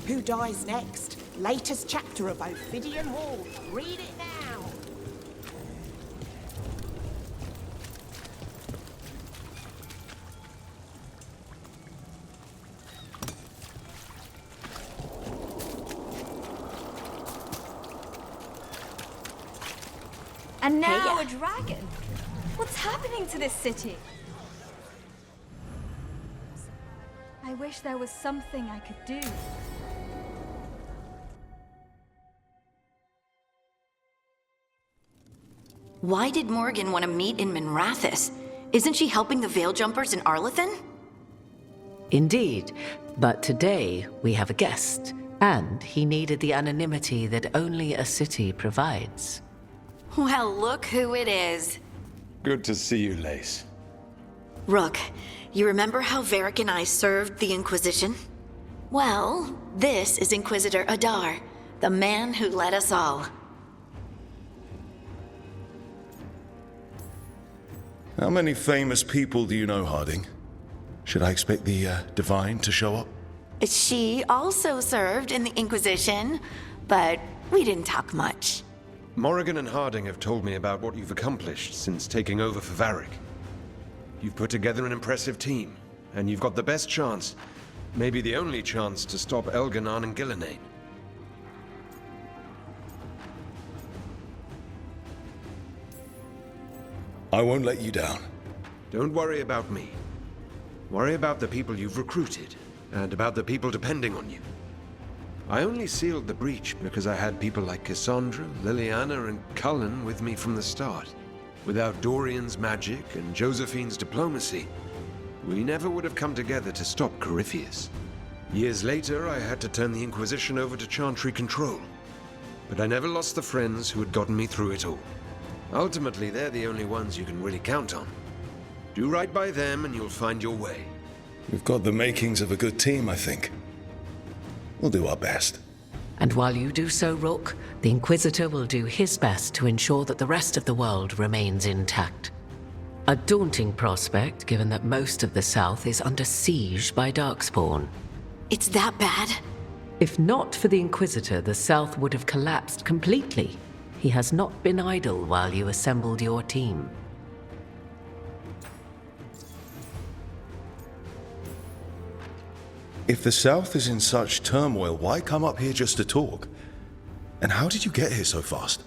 Who dies next? Latest chapter of Ophidian Hall. Read it now. And now a dragon? What's happening to this city? I wish there was something I could do. Why did Morgan want to meet in Minrathous? Isn't she helping the Veil Jumpers in Arlathan? Indeed, but today we have a guest, and he needed the anonymity that only a city provides. Well, look who it is. Good to see you, Lace. Rook, you remember how Varric and I served the Inquisition? Well, this is Inquisitor Adar, the man who led us all. How many famous people do you know, Harding? Should I expect the Divine to show up? She also served in the Inquisition, but we didn't talk much. Morrigan and Harding have told me about what you've accomplished since taking over for Varric. You've put together an impressive team, and you've got the best chance, maybe the only chance, to stop Elganon and Gillenane. I won't let you down. Don't worry about me. Worry about the people you've recruited, and about the people depending on you. I only sealed the breach because I had people like Cassandra, Liliana, and Cullen with me from the start. Without Dorian's magic and Josephine's diplomacy, we never would have come together to stop Corypheus. Years later, I had to turn the Inquisition over to Chantry control. But I never lost the friends who had gotten me through it all. Ultimately, they're the only ones you can really count on. Do right by them and you'll find your way. We've got the makings of a good team, I think. We'll do our best. And while you do so, Rook, the Inquisitor will do his best to ensure that the rest of the world remains intact. A daunting prospect, given that most of the South is under siege by Darkspawn. It's that bad? If not for the Inquisitor, the South would have collapsed completely. He has not been idle while you assembled your team. If the South is in such turmoil, why come up here just to talk? And how did you get here so fast?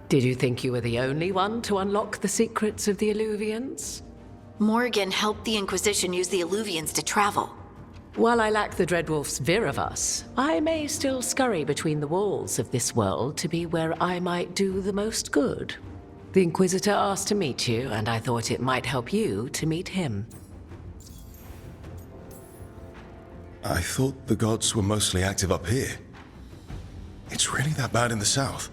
Did you think you were the only one to unlock the secrets of the Illuvians? Morgan helped the Inquisition use the Illuvians to travel. While I lack the Dreadwolf's Viravus, I may still scurry between the walls of this world to be where I might do the most good. The Inquisitor asked to meet you, and I thought it might help you to meet him. I thought the gods were mostly active up here. It's really that bad in the south?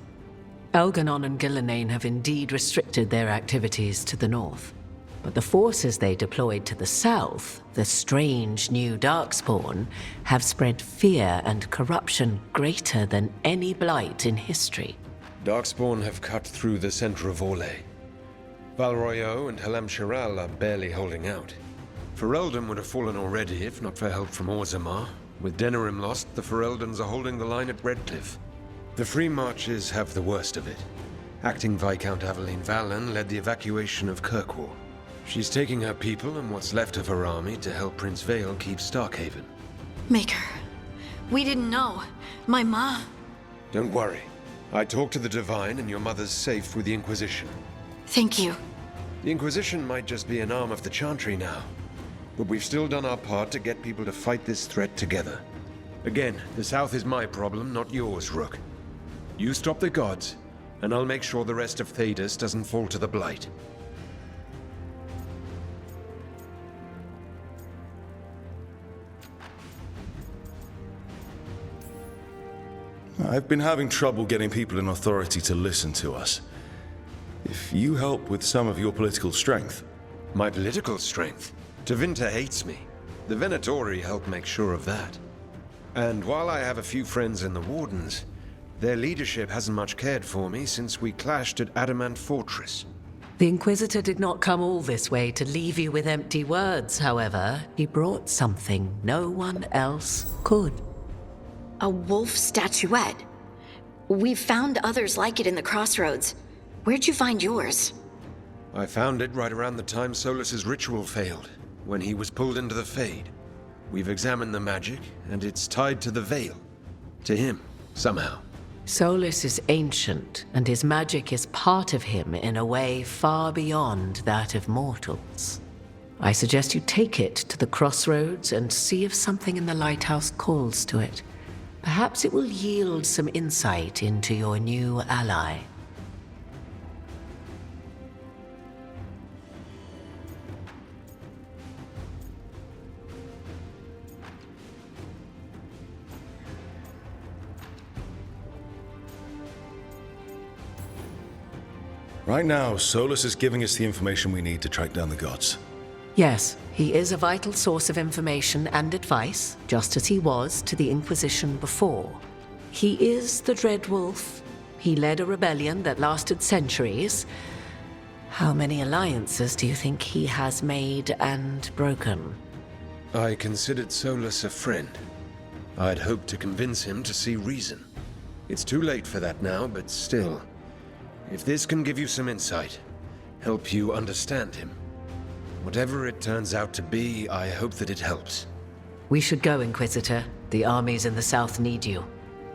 Elganon and Gillenane have indeed restricted their activities to the north. But the forces they deployed to the south, the strange new Darkspawn, have spread fear and corruption greater than any blight in history. Darkspawn have cut through the center of Orlais. Valroyo and Halam Shiral are barely holding out. Ferelden would have fallen already if not for help from Orzammar. With Denerim lost, the Fereldans are holding the line at Redcliffe. The Free Marches have the worst of it. Acting Viscount Aveline Valen led the evacuation of Kirkwall. She's taking her people and what's left of her army to help Prince Vale keep Starkhaven. Maker, we didn't know. My ma... Don't worry. I talked to the Divine and your mother's safe with the Inquisition. Thank you. The Inquisition might just be an arm of the Chantry now. But we've still done our part to get people to fight this threat together. Again, the South is my problem, not yours, Rook. You stop the gods, and I'll make sure the rest of Thedas doesn't fall to the Blight. I've been having trouble getting people in authority to listen to us. If you help with some of your political strength... My political strength? Tevinter hates me. The Venatori help make sure of that. And while I have a few friends in the Wardens, their leadership hasn't much cared for me since we clashed at Adamant Fortress. The Inquisitor did not come all this way to leave you with empty words, however. He brought something no one else could. A wolf statuette? We've found others like it in the crossroads. Where'd you find yours? I found it right around the time Solus's ritual failed, when he was pulled into the Fade. We've examined the magic, and it's tied to the Veil. To him, somehow. Solus is ancient, and his magic is part of him in a way far beyond that of mortals. I suggest you take it to the crossroads and see if something in the lighthouse calls to it. Perhaps it will yield some insight into your new ally. Right now, Solus is giving us the information we need to track down the gods. Yes, he is a vital source of information and advice, just as he was to the Inquisition before. He is the Dread Wolf. He led a rebellion that lasted centuries. How many alliances do you think he has made and broken? I considered Solus a friend. I'd hoped to convince him to see reason. It's too late for that now, but still. If this can give you some insight, help you understand him. Whatever it turns out to be, I hope that it helps. We should go, Inquisitor. The armies in the south need you.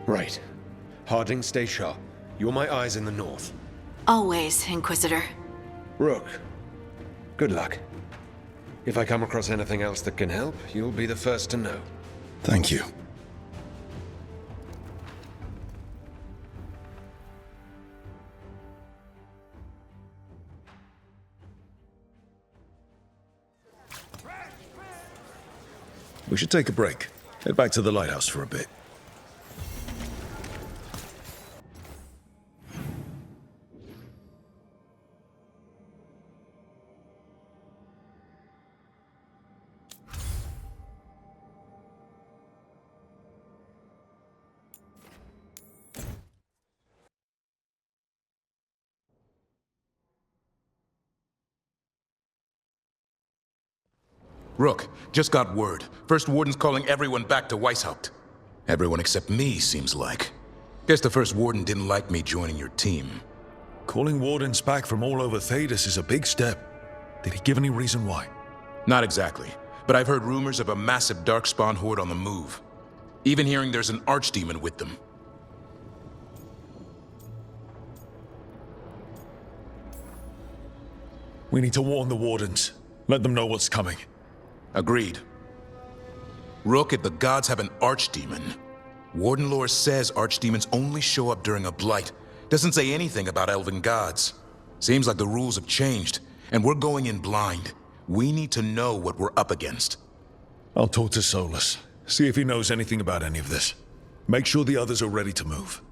Right. Harding, stay sharp. You're my eyes in the north. Always, Inquisitor. Rook, good luck. If I come across anything else that can help, you'll be the first to know. Thank you. We should take a break. Head back to the lighthouse for a bit. Rook, just got word. First Warden's calling everyone back to Weishaupt. Everyone except me, seems like. Guess the First Warden didn't like me joining your team. Calling Wardens back from all over Thedas is a big step. Did he give any reason why? Not exactly, but I've heard rumors of a massive Darkspawn horde on the move. Even hearing there's an archdemon with them. We need to warn the Wardens. Let them know what's coming. Agreed. Rook, if the gods have an archdemon, Warden lore says archdemons only show up during a blight. Doesn't say anything about elven gods. Seems like the rules have changed, and we're going in blind. We need to know what we're up against. I'll talk to Solus. See if he knows anything about any of this. Make sure the others are ready to move.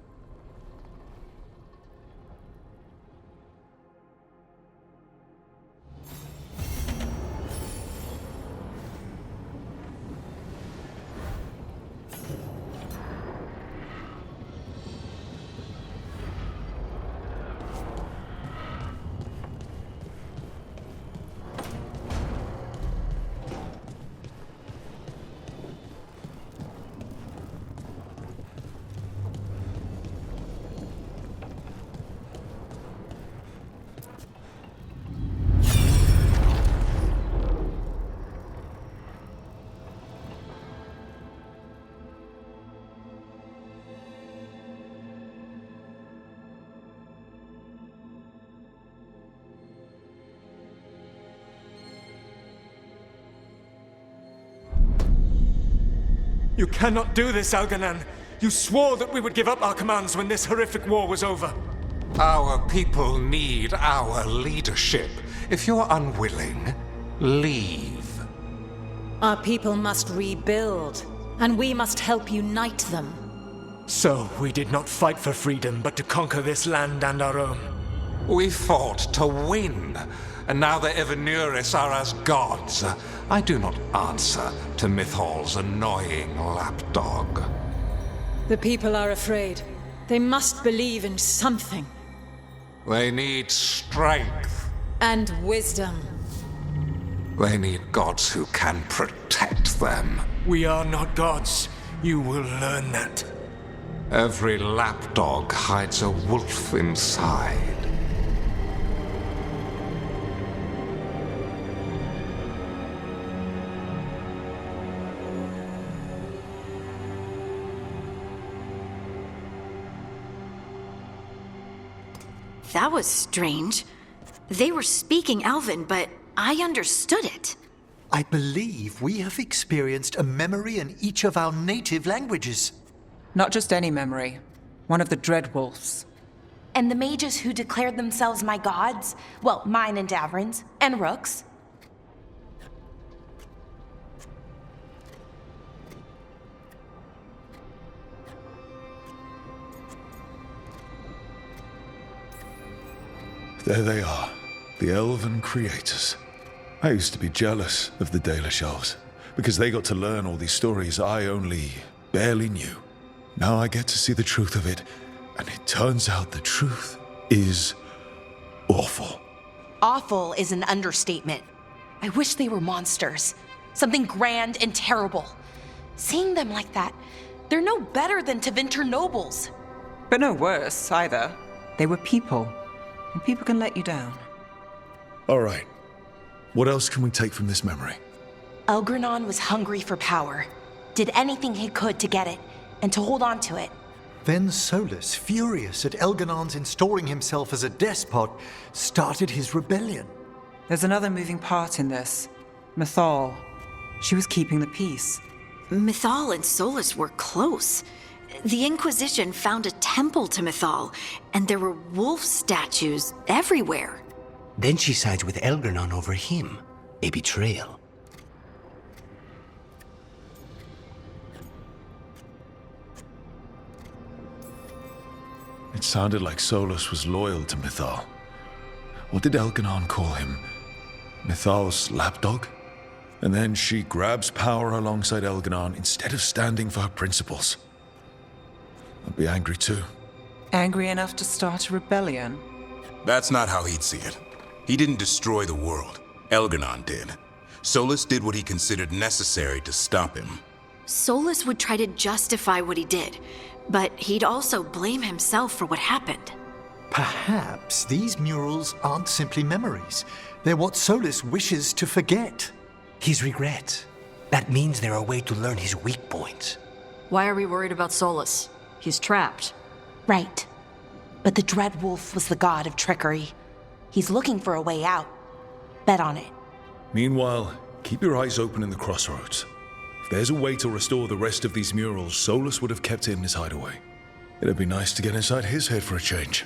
You cannot do this, Algernon. You swore that we would give up our commands when this horrific war was over. Our people need our leadership. If you're unwilling, leave. Our people must rebuild, and we must help unite them. So, we did not fight for freedom, but to conquer this land and our own. We fought to win, and now the Evenuris are as gods. I do not answer to Mythal's annoying lapdog. The people are afraid. They must believe in something. They need strength. And wisdom. They need gods who can protect them. We are not gods. You will learn that. Every lapdog hides a wolf inside. That was strange. They were speaking Elven, but I understood it. I believe we have experienced a memory in each of our native languages. Not just any memory. One of the Dreadwolves. And the mages who declared themselves my gods? Well, mine and Davrin's, and Rook's. There they are, the Elven creators. I used to be jealous of the Dalish elves, because they got to learn all these stories I only barely knew. Now I get to see the truth of it, and it turns out the truth is awful. Awful is an understatement. I wish they were monsters. Something grand and terrible. Seeing them like that, they're no better than Tevinter nobles. But no worse, either. They were people. And people can let you down. All right. What else can we take from this memory? Elgranon was hungry for power. Did anything he could to get it, and to hold on to it. Then Solus, furious at Elganon's installing himself as a despot, started his rebellion. There's another moving part in this. Mythal. She was keeping the peace. Mythal and Solus were close. The Inquisition found a temple to Mythal, and there were wolf statues everywhere. Then she sides with Elgranon over him. A betrayal. It sounded like Solus was loyal to Mythal. What did Elganon call him? Mythal's lapdog? And then she grabs power alongside Elganon instead of standing for her principles. I'd be angry too. Angry enough to start a rebellion? That's not how he'd see it. He didn't destroy the world. Elganon did. Solus did what he considered necessary to stop him. Solus would try to justify what he did, but he'd also blame himself for what happened. Perhaps these murals aren't simply memories. They're what Solus wishes to forget. His regrets. That means they're a way to learn his weak points. Why are we worried about Solus? He's trapped. Right. But the Dreadwolf was the god of trickery. He's looking for a way out. Bet on it. Meanwhile, keep your eyes open in the crossroads. If there's a way to restore the rest of these murals, Solus would have kept it in his hideaway. It'd be nice to get inside his head for a change.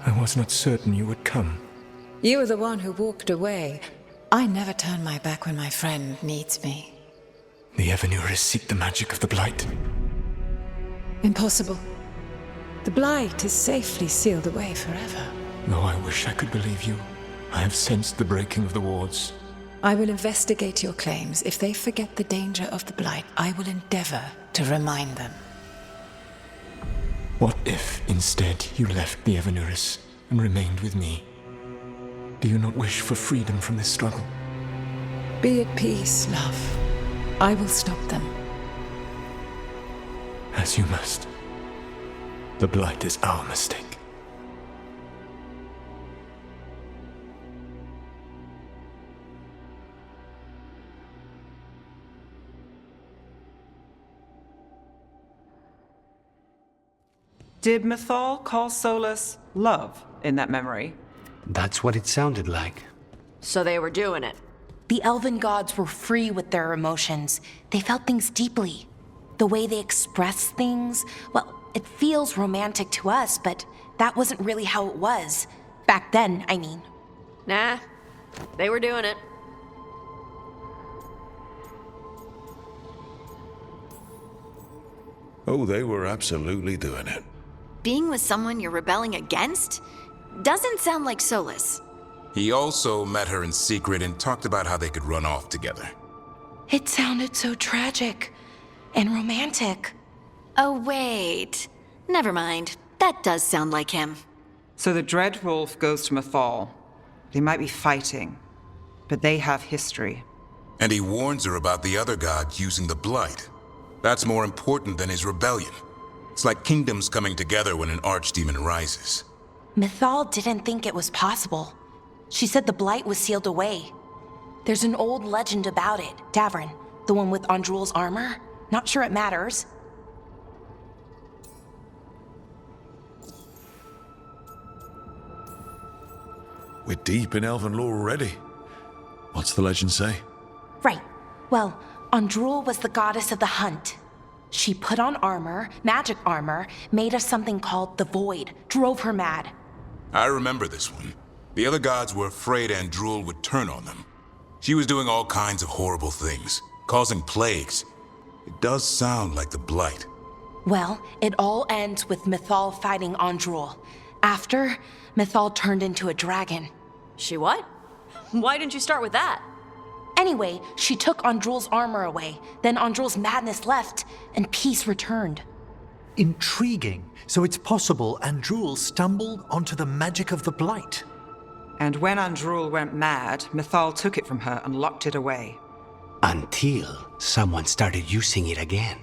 I was not certain you would come. You were the one who walked away. I never turn my back when my friend needs me. The Evanurus seek the magic of the Blight. Impossible. The Blight is safely sealed away forever. Though I wish I could believe you, I have sensed the breaking of the wards. I will investigate your claims. If they forget the danger of the Blight, I will endeavor to remind them. What if, instead, you left the Evanurus and remained with me? Do you not wish for freedom from this struggle? Be at peace, love. I will stop them. As you must. The Blight is our mistake. Did Mythal call Solus love in that memory? That's what it sounded like. So they were doing it. The elven gods were free with their emotions. They felt things deeply. The way they express things, well, it feels romantic to us, but that wasn't really how it was. Back then, I mean. Nah, they were doing it. Oh, they were absolutely doing it. Being with someone you're rebelling against? Doesn't sound like Solus. He also met her in secret and talked about how they could run off together. It sounded so tragic and romantic. Oh, wait. Never mind. That does sound like him. So the Dread Wolf goes to Mythal. They might be fighting, but they have history. And he warns her about the other god using the Blight. That's more important than his rebellion. It's like kingdoms coming together when an archdemon rises. Mythal didn't think it was possible. She said the Blight was sealed away. There's an old legend about it. Davrin, the one with Andrul's armor. Not sure it matters. We're deep in elven lore already. What's the legend say? Right. Well, Andrul was the goddess of the hunt. She put on armor, magic armor, made of something called the Void, drove her mad. I remember this one. The other gods were afraid Andrul would turn on them. She was doing all kinds of horrible things, causing plagues. It does sound like the Blight. Well, it all ends with Mythal fighting Andrul. After, Mythal turned into a dragon. She what? Why didn't you start with that? Anyway, she took Andrul's armor away. Then Andrul's madness left, and peace returned. Intriguing. So it's possible Andrul stumbled onto the magic of the Blight. And when Andrul went mad, Mythal took it from her and locked it away. Until someone started using it again.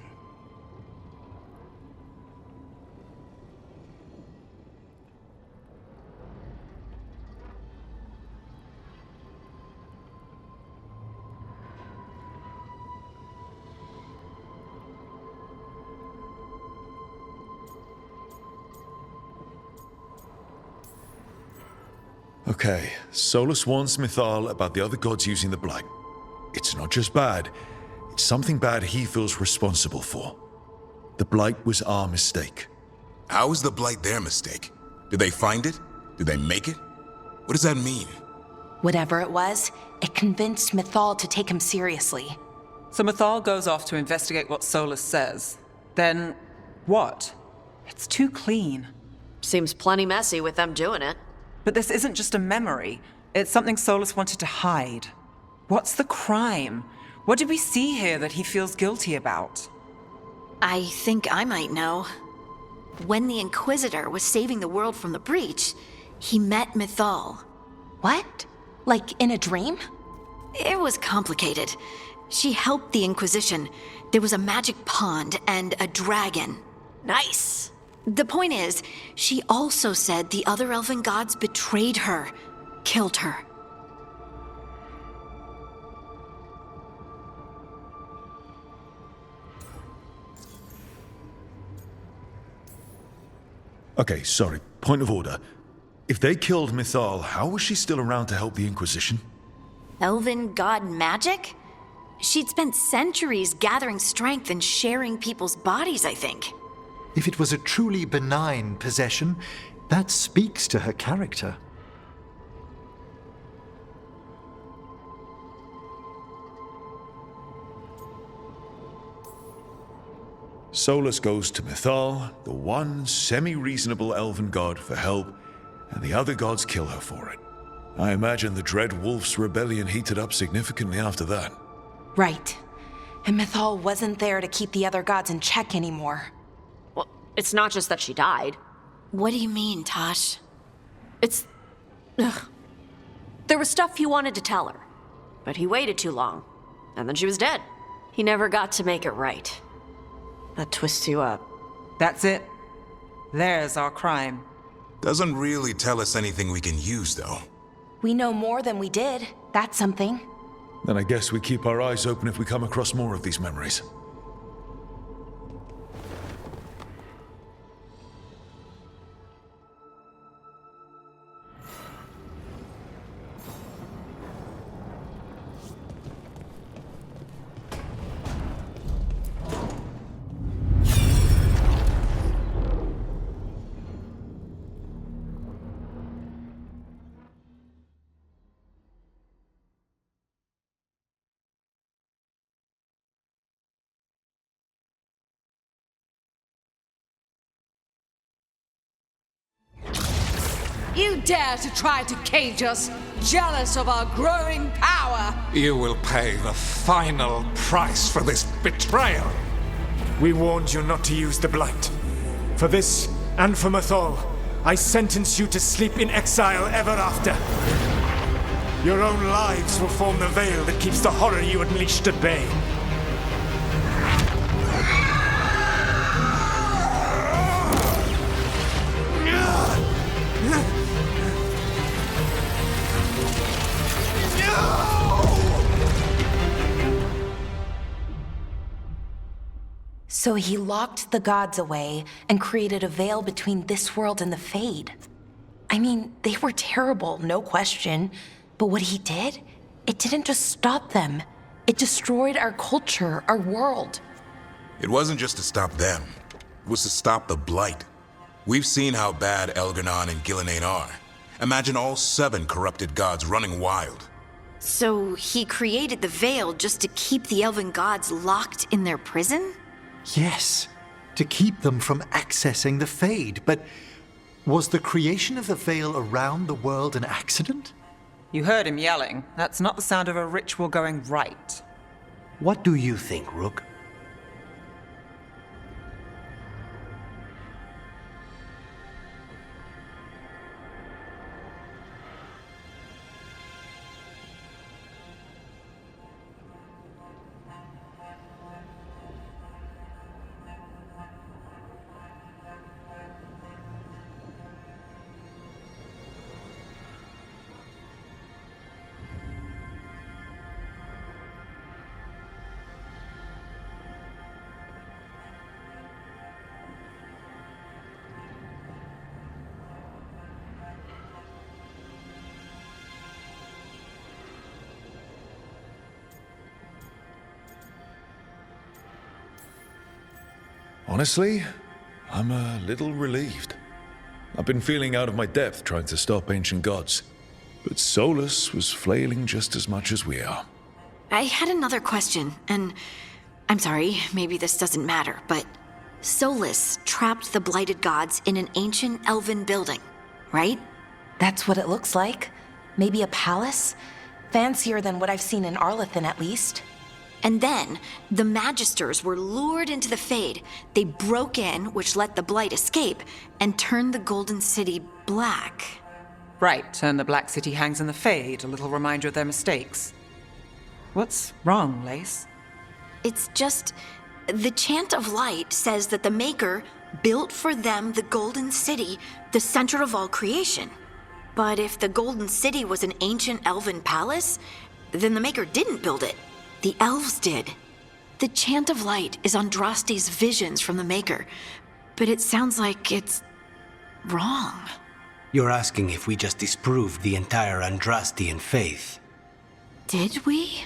Okay, Solus warns Mythal about the other gods using the Blight. It's not just bad, it's something bad he feels responsible for. The Blight was our mistake. How was the Blight their mistake? Did they find it? Did they make it? What does that mean? Whatever it was, it convinced Mythal to take him seriously. So Mythal goes off to investigate what Solus says. Then, what? It's too clean. Seems plenty messy with them doing it. But this isn't just a memory. It's something Solus wanted to hide. What's the crime? What did we see here that he feels guilty about? I think I might know. When the Inquisitor was saving the world from the breach, he met Mythal. What? Like in a dream? It was complicated. She helped the Inquisition. There was a magic pond and a dragon. Nice. The point is, she also said the other elven gods betrayed her, killed her. Okay, sorry, point of order. If they killed Mythal, how was she still around to help the Inquisition? Elven god magic? She'd spent centuries gathering strength and sharing people's bodies, I think. If it was a truly benign possession, that speaks to her character. Solus goes to Mythal, the one semi-reasonable elven god, for help, and the other gods kill her for it. I imagine the Dread Wolf's rebellion heated up significantly after that. Right. And Mythal wasn't there to keep the other gods in check anymore. Well, it's not just that she died. What do you mean, Tosh? It's... Ugh. There was stuff he wanted to tell her, but he waited too long, and then she was dead. He never got to make it right. That twists you up. That's it. There's our crime. Doesn't really tell us anything we can use, though. We know more than we did. That's something. Then I guess we keep our eyes open if we come across more of these memories. You dare to try to cage us, jealous of our growing power! You will pay the final price for this betrayal. We warned you not to use the Blight. For this, and for Mythal, I sentence you to sleep in exile ever after. Your own lives will form the veil that keeps the horror you unleashed at bay. So he locked the gods away and created a veil between this world and the Fade. I mean, they were terrible, no question. But what he did, it didn't just stop them. It destroyed our culture, our world. It wasn't just to stop them. It was to stop the Blight. We've seen how bad Elganon and Gillenane are. Imagine all 7 corrupted gods running wild. So he created the veil just to keep the elven gods locked in their prison? Yes, to keep them from accessing the Fade. But was the creation of the veil around the world an accident? You heard him yelling. That's not the sound of a ritual going right. What do you think, Rook? Honestly, I'm a little relieved. I've been feeling out of my depth trying to stop ancient gods, but Solus was flailing just as much as we are. I had another question, and I'm sorry, maybe this doesn't matter, but Solus trapped the blighted gods in an ancient elven building, right? That's what it looks like. Maybe a palace? Fancier than what I've seen in Arlethan, at least. And then, the Magisters were lured into the Fade. They broke in, which let the Blight escape, and turned the Golden City black. Right, and the Black City hangs in the Fade, a little reminder of their mistakes. What's wrong, Lace? It's just, the Chant of Light says that the Maker built for them the Golden City, the center of all creation. But if the Golden City was an ancient elven palace, then the Maker didn't build it. The elves did. The Chant of Light is Andraste's visions from the Maker, but it sounds like it's wrong. You're asking if we just disproved the entire Andrastian faith. Did we?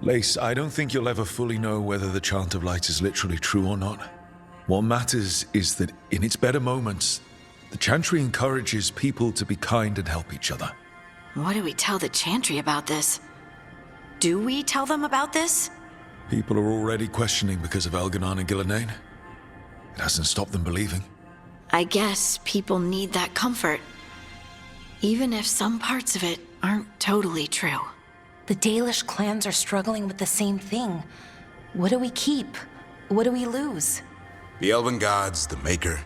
Lace, I don't think you'll ever fully know whether the Chant of Light is literally true or not. What matters is that in its better moments, the Chantry encourages people to be kind and help each other. What do we tell the Chantry about this? Do we tell them about this? People are already questioning because of Elganon and Gillenane. It hasn't stopped them believing. I guess people need that comfort, even if some parts of it aren't totally true. The Dalish clans are struggling with the same thing. What do we keep? What do we lose? The elven gods, the Maker.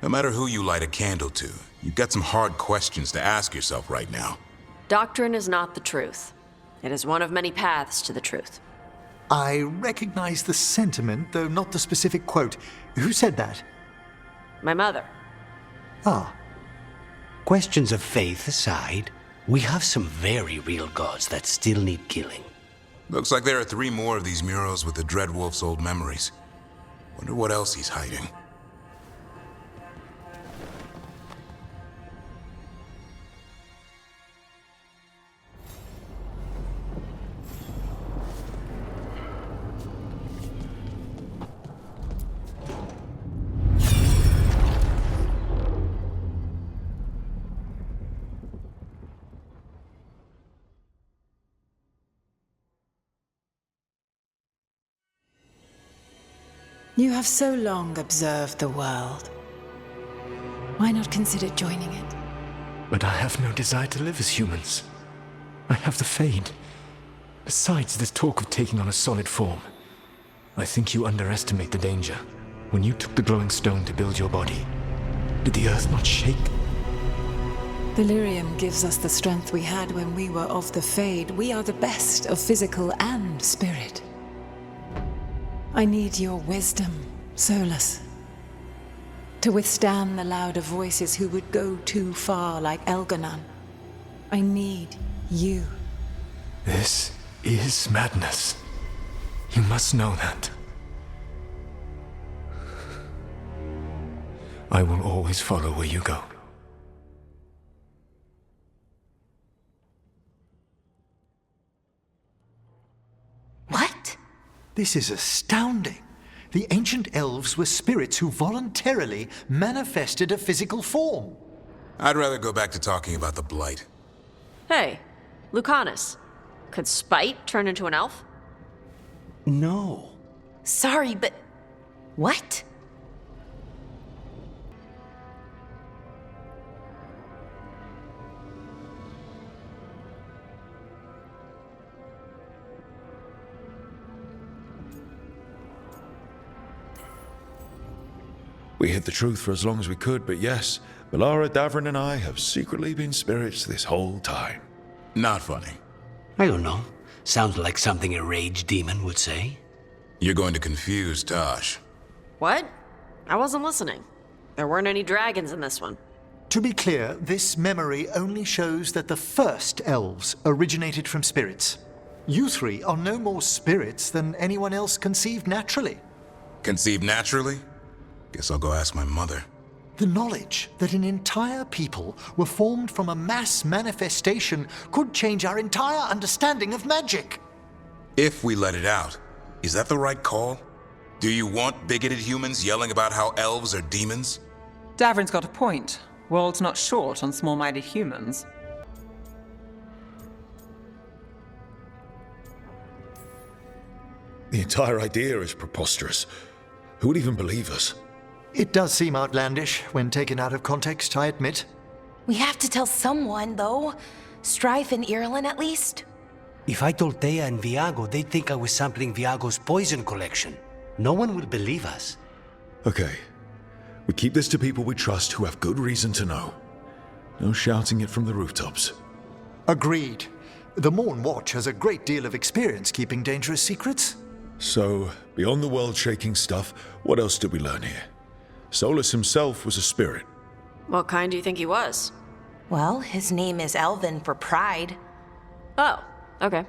No matter who you light a candle to, you've got some hard questions to ask yourself right now. Doctrine is not the truth. It is one of many paths to the truth. I recognize the sentiment, though not the specific quote. Who said that? My mother. Ah. Questions of faith aside, we have some very real gods that still need killing. Looks like there are 3 more of these murals with the Dreadwolf's old memories. Wonder what else he's hiding. You have so long observed the world. Why not consider joining it? But I have no desire to live as humans. I have the Fade. Besides, this talk of taking on a solid form. I think you underestimate the danger. When you took the glowing stone to build your body, did the earth not shake? Delirium gives us the strength we had when we were of the Fade. We are the best of physical and spirit. I need your wisdom, Solus. To withstand the louder voices who would go too far like Elganon. I need you. This is madness. You must know that. I will always follow where you go. What? This is astounding. The ancient elves were spirits who voluntarily manifested a physical form. I'd rather go back to talking about the Blight. Hey, Lucanus. Could Spite turn into an elf? No. Sorry, but... what? We hid the truth for as long as we could, but yes, Melara, Davrin, and I have secretly been spirits this whole time. Not funny. I don't know. Sounds like something a rage demon would say. You're going to confuse Tosh. What? I wasn't listening. There weren't any dragons in this one. To be clear, this memory only shows that the first elves originated from spirits. You three are no more spirits than anyone else conceived naturally. Conceived naturally? Guess I'll go ask my mother. The knowledge that an entire people were formed from a mass manifestation could change our entire understanding of magic. If we let it out, is that the right call? Do you want bigoted humans yelling about how elves are demons? Davrin's got a point. World's not short on small-minded humans. The entire idea is preposterous. Who would even believe us? It does seem outlandish when taken out of context, I admit. We have to tell someone, though. Strife and Irulan, at least. If I told Thea and Viago, they'd think I was sampling Viago's poison collection. No one would believe us. Okay. We keep this to people we trust who have good reason to know. No shouting it from the rooftops. Agreed. The Morn Watch has a great deal of experience keeping dangerous secrets. So, beyond the world-shaking stuff, what else did we learn here? Solus himself was a spirit. What kind do you think he was? Well, his name is Elven for pride. Oh, okay.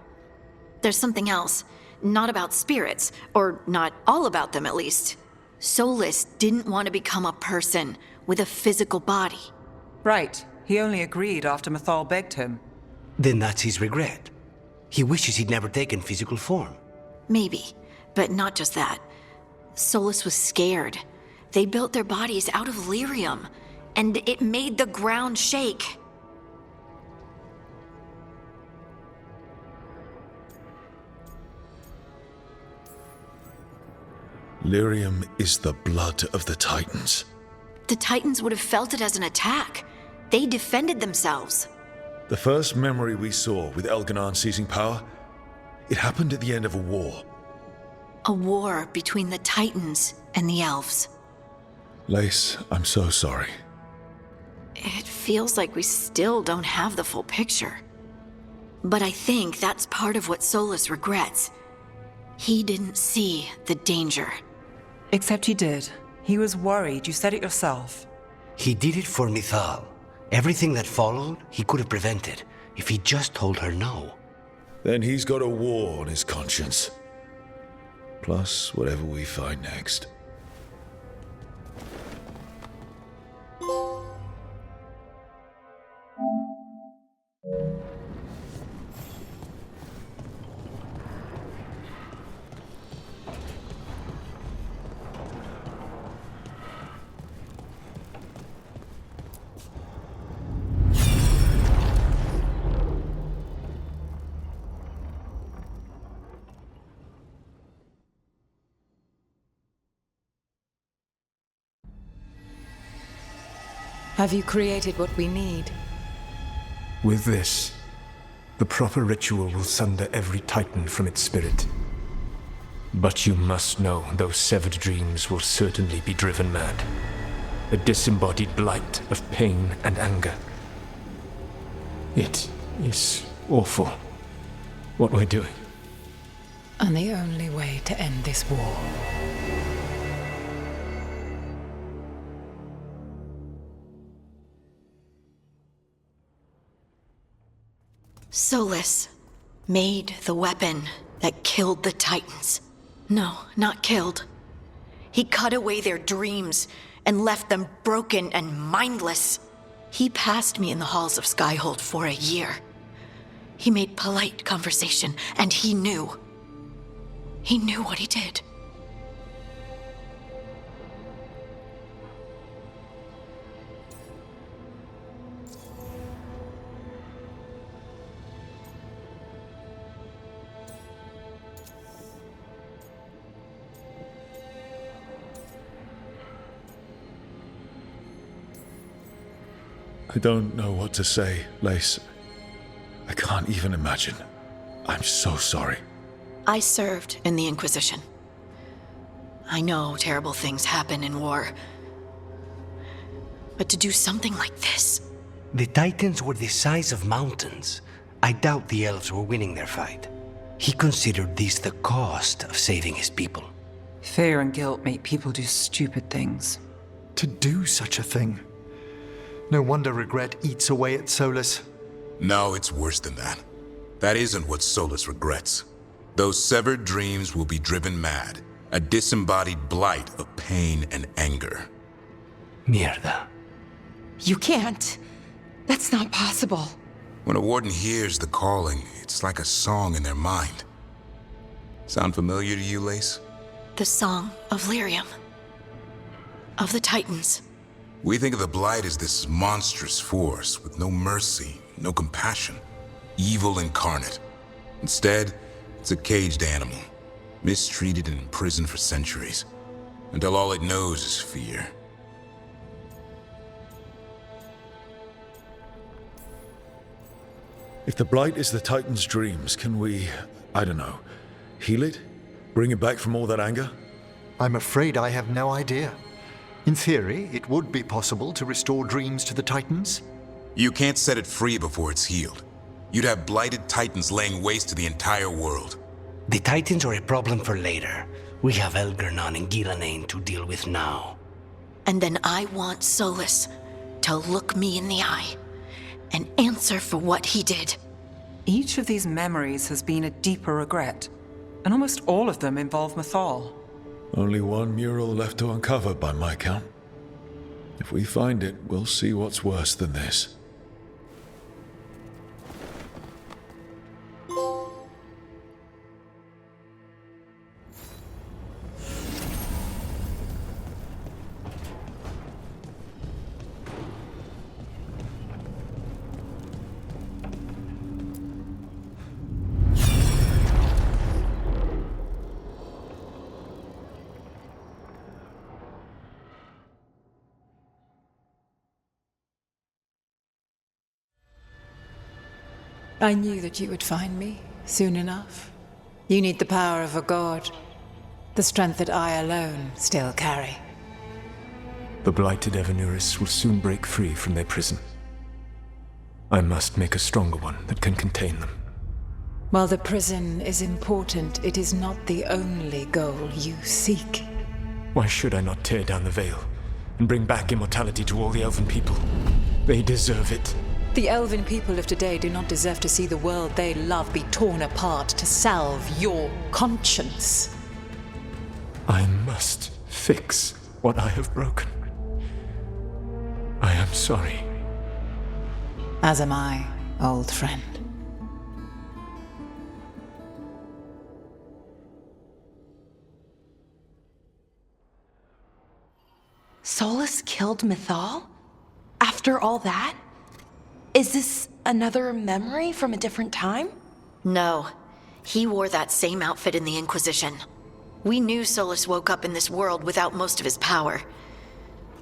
There's something else. Not about spirits, or not all about them at least. Solus didn't want to become a person with a physical body. Right. He only agreed after Mythal begged him. Then that's his regret. He wishes he'd never taken physical form. Maybe, but not just that. Solus was scared. They built their bodies out of lyrium, and it made the ground shake. Lyrium is the blood of the Titans. The Titans would have felt it as an attack. They defended themselves. The first memory we saw with Elganon seizing power, it happened at the end of a war. A war between the Titans and the elves. Lace, I'm so sorry. It feels like we still don't have the full picture. But I think that's part of what Solus regrets. He didn't see the danger. Except he did. He was worried. You said it yourself. He did it for Mythal. Everything that followed, he could have prevented if he just told her no. Then he's got a war on his conscience. Plus, whatever we find next. Have you created what we need? With this, the proper ritual will sunder every titan from its spirit. But you must know those severed dreams will certainly be driven mad. A disembodied blight of pain and anger. It is awful what we're doing. And the only way to end this war. Solus made the weapon that killed the Titans. No, not killed. He cut away their dreams and left them broken and mindless. He passed me in the halls of Skyhold for a year. He made polite conversation, and he knew. He knew what he did. I don't know what to say, Lace. I can't even imagine. I'm so sorry. I served in the Inquisition. I know terrible things happen in war. But to do something like this... The Titans were the size of mountains. I doubt the elves were winning their fight. He considered this the cost of saving his people. Fear and guilt make people do stupid things. To do such a thing. No wonder regret eats away at Solus. No, it's worse than that. That isn't what Solus regrets. Those severed dreams will be driven mad. A disembodied blight of pain and anger. Mierda. You can't. That's not possible. When a warden hears the calling, it's like a song in their mind. Sound familiar to you, Lace? The song of Lyrium. Of the Titans. We think of the Blight as this monstrous force with no mercy, no compassion, evil incarnate. Instead, it's a caged animal, mistreated and imprisoned for centuries, until all it knows is fear. If the Blight is the Titan's dreams, can we, I don't know, heal it? Bring it back from all that anger? I'm afraid I have no idea. In theory, it would be possible to restore dreams to the Titans. You can't set it free before it's healed. You'd have blighted Titans laying waste to the entire world. The Titans are a problem for later. We have Elgernon and Ghilanane to deal with now. And then I want Solus to look me in the eye and answer for what he did. Each of these memories has been a deeper regret, and almost all of them involve Mythal. Only one mural left to uncover by my count. If we find it, we'll see what's worse than this. I knew that you would find me soon enough. You need the power of a god, the strength that I alone still carry. The blighted Evanuris will soon break free from their prison. I must make a stronger one that can contain them. While the prison is important, it is not the only goal you seek. Why should I not tear down the veil and bring back immortality to all the elven people? They deserve it. The elven people of today do not deserve to see the world they love be torn apart to salve your conscience. I must fix what I have broken. I am sorry. As am I, old friend. Solus killed Mythal? After all that? Is this another memory from a different time? No. He wore that same outfit in the Inquisition. We knew Solus woke up in this world without most of his power.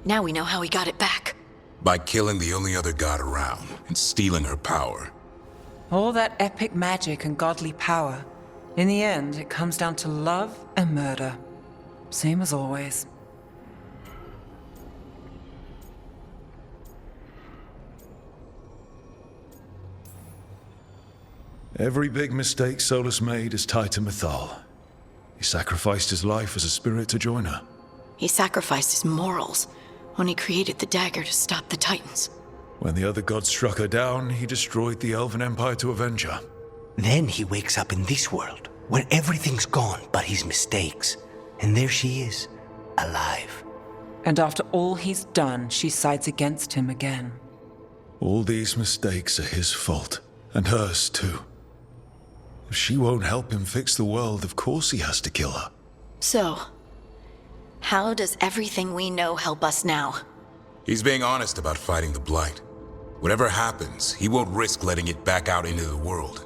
Now we know how he got it back. By killing the only other god around and stealing her power. All that epic magic and godly power. In the end, it comes down to love and murder. Same as always. Every big mistake Solus made is tied to Mythal. He sacrificed his life as a spirit to join her. He sacrificed his morals when he created the dagger to stop the Titans. When the other gods struck her down, he destroyed the Elven Empire to avenge her. Then he wakes up in this world, where everything's gone but his mistakes. And there she is, alive. And after all he's done, she sides against him again. All these mistakes are his fault, and hers too. If she won't help him fix the world, of course he has to kill her. So, how does everything we know help us now? He's being honest about fighting the Blight. Whatever happens, he won't risk letting it back out into the world.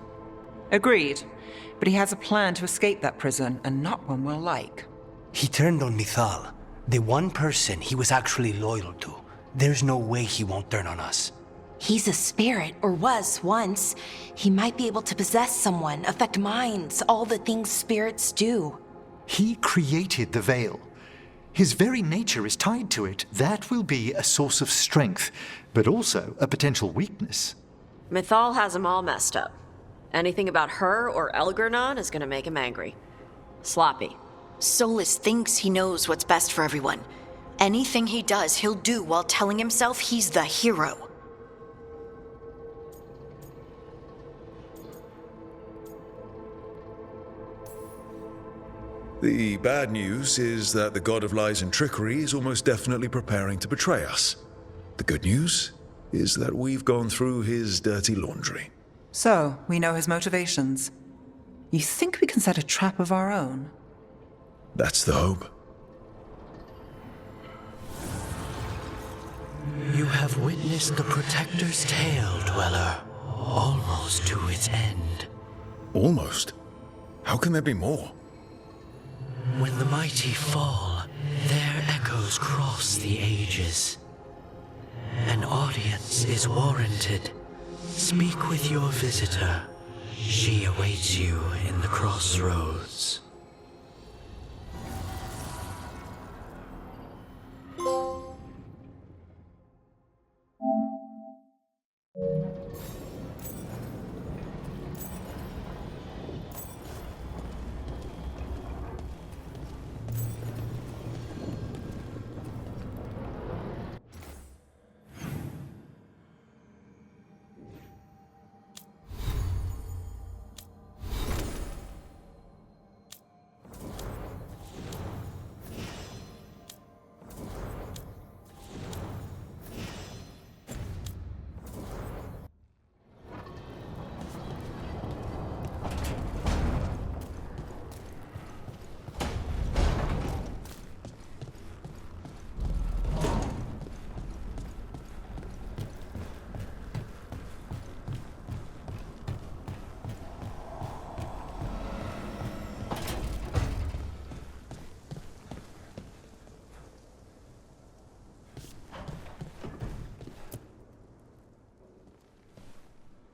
Agreed. But he has a plan to escape that prison, and not one we'll like. He turned on Mythal, the one person he was actually loyal to. There's no way he won't turn on us. He's a spirit, or was once. He might be able to possess someone, affect minds, all the things spirits do. He created the Veil. His very nature is tied to it. That will be a source of strength, but also a potential weakness. Mythal has him all messed up. Anything about her or Elgernon is gonna make him angry. Sloppy. Solus thinks he knows what's best for everyone. Anything he does, he'll do while telling himself he's the hero. The bad news is that the god of lies and trickery is almost definitely preparing to betray us. The good news is that we've gone through his dirty laundry. So, we know his motivations. You think we can set a trap of our own? That's the hope. You have witnessed the Protector's tale, Dweller, almost to its end. Almost? How can there be more? When the mighty fall, their echoes cross the ages. An audience is warranted. Speak with your visitor. She awaits you in the crossroads.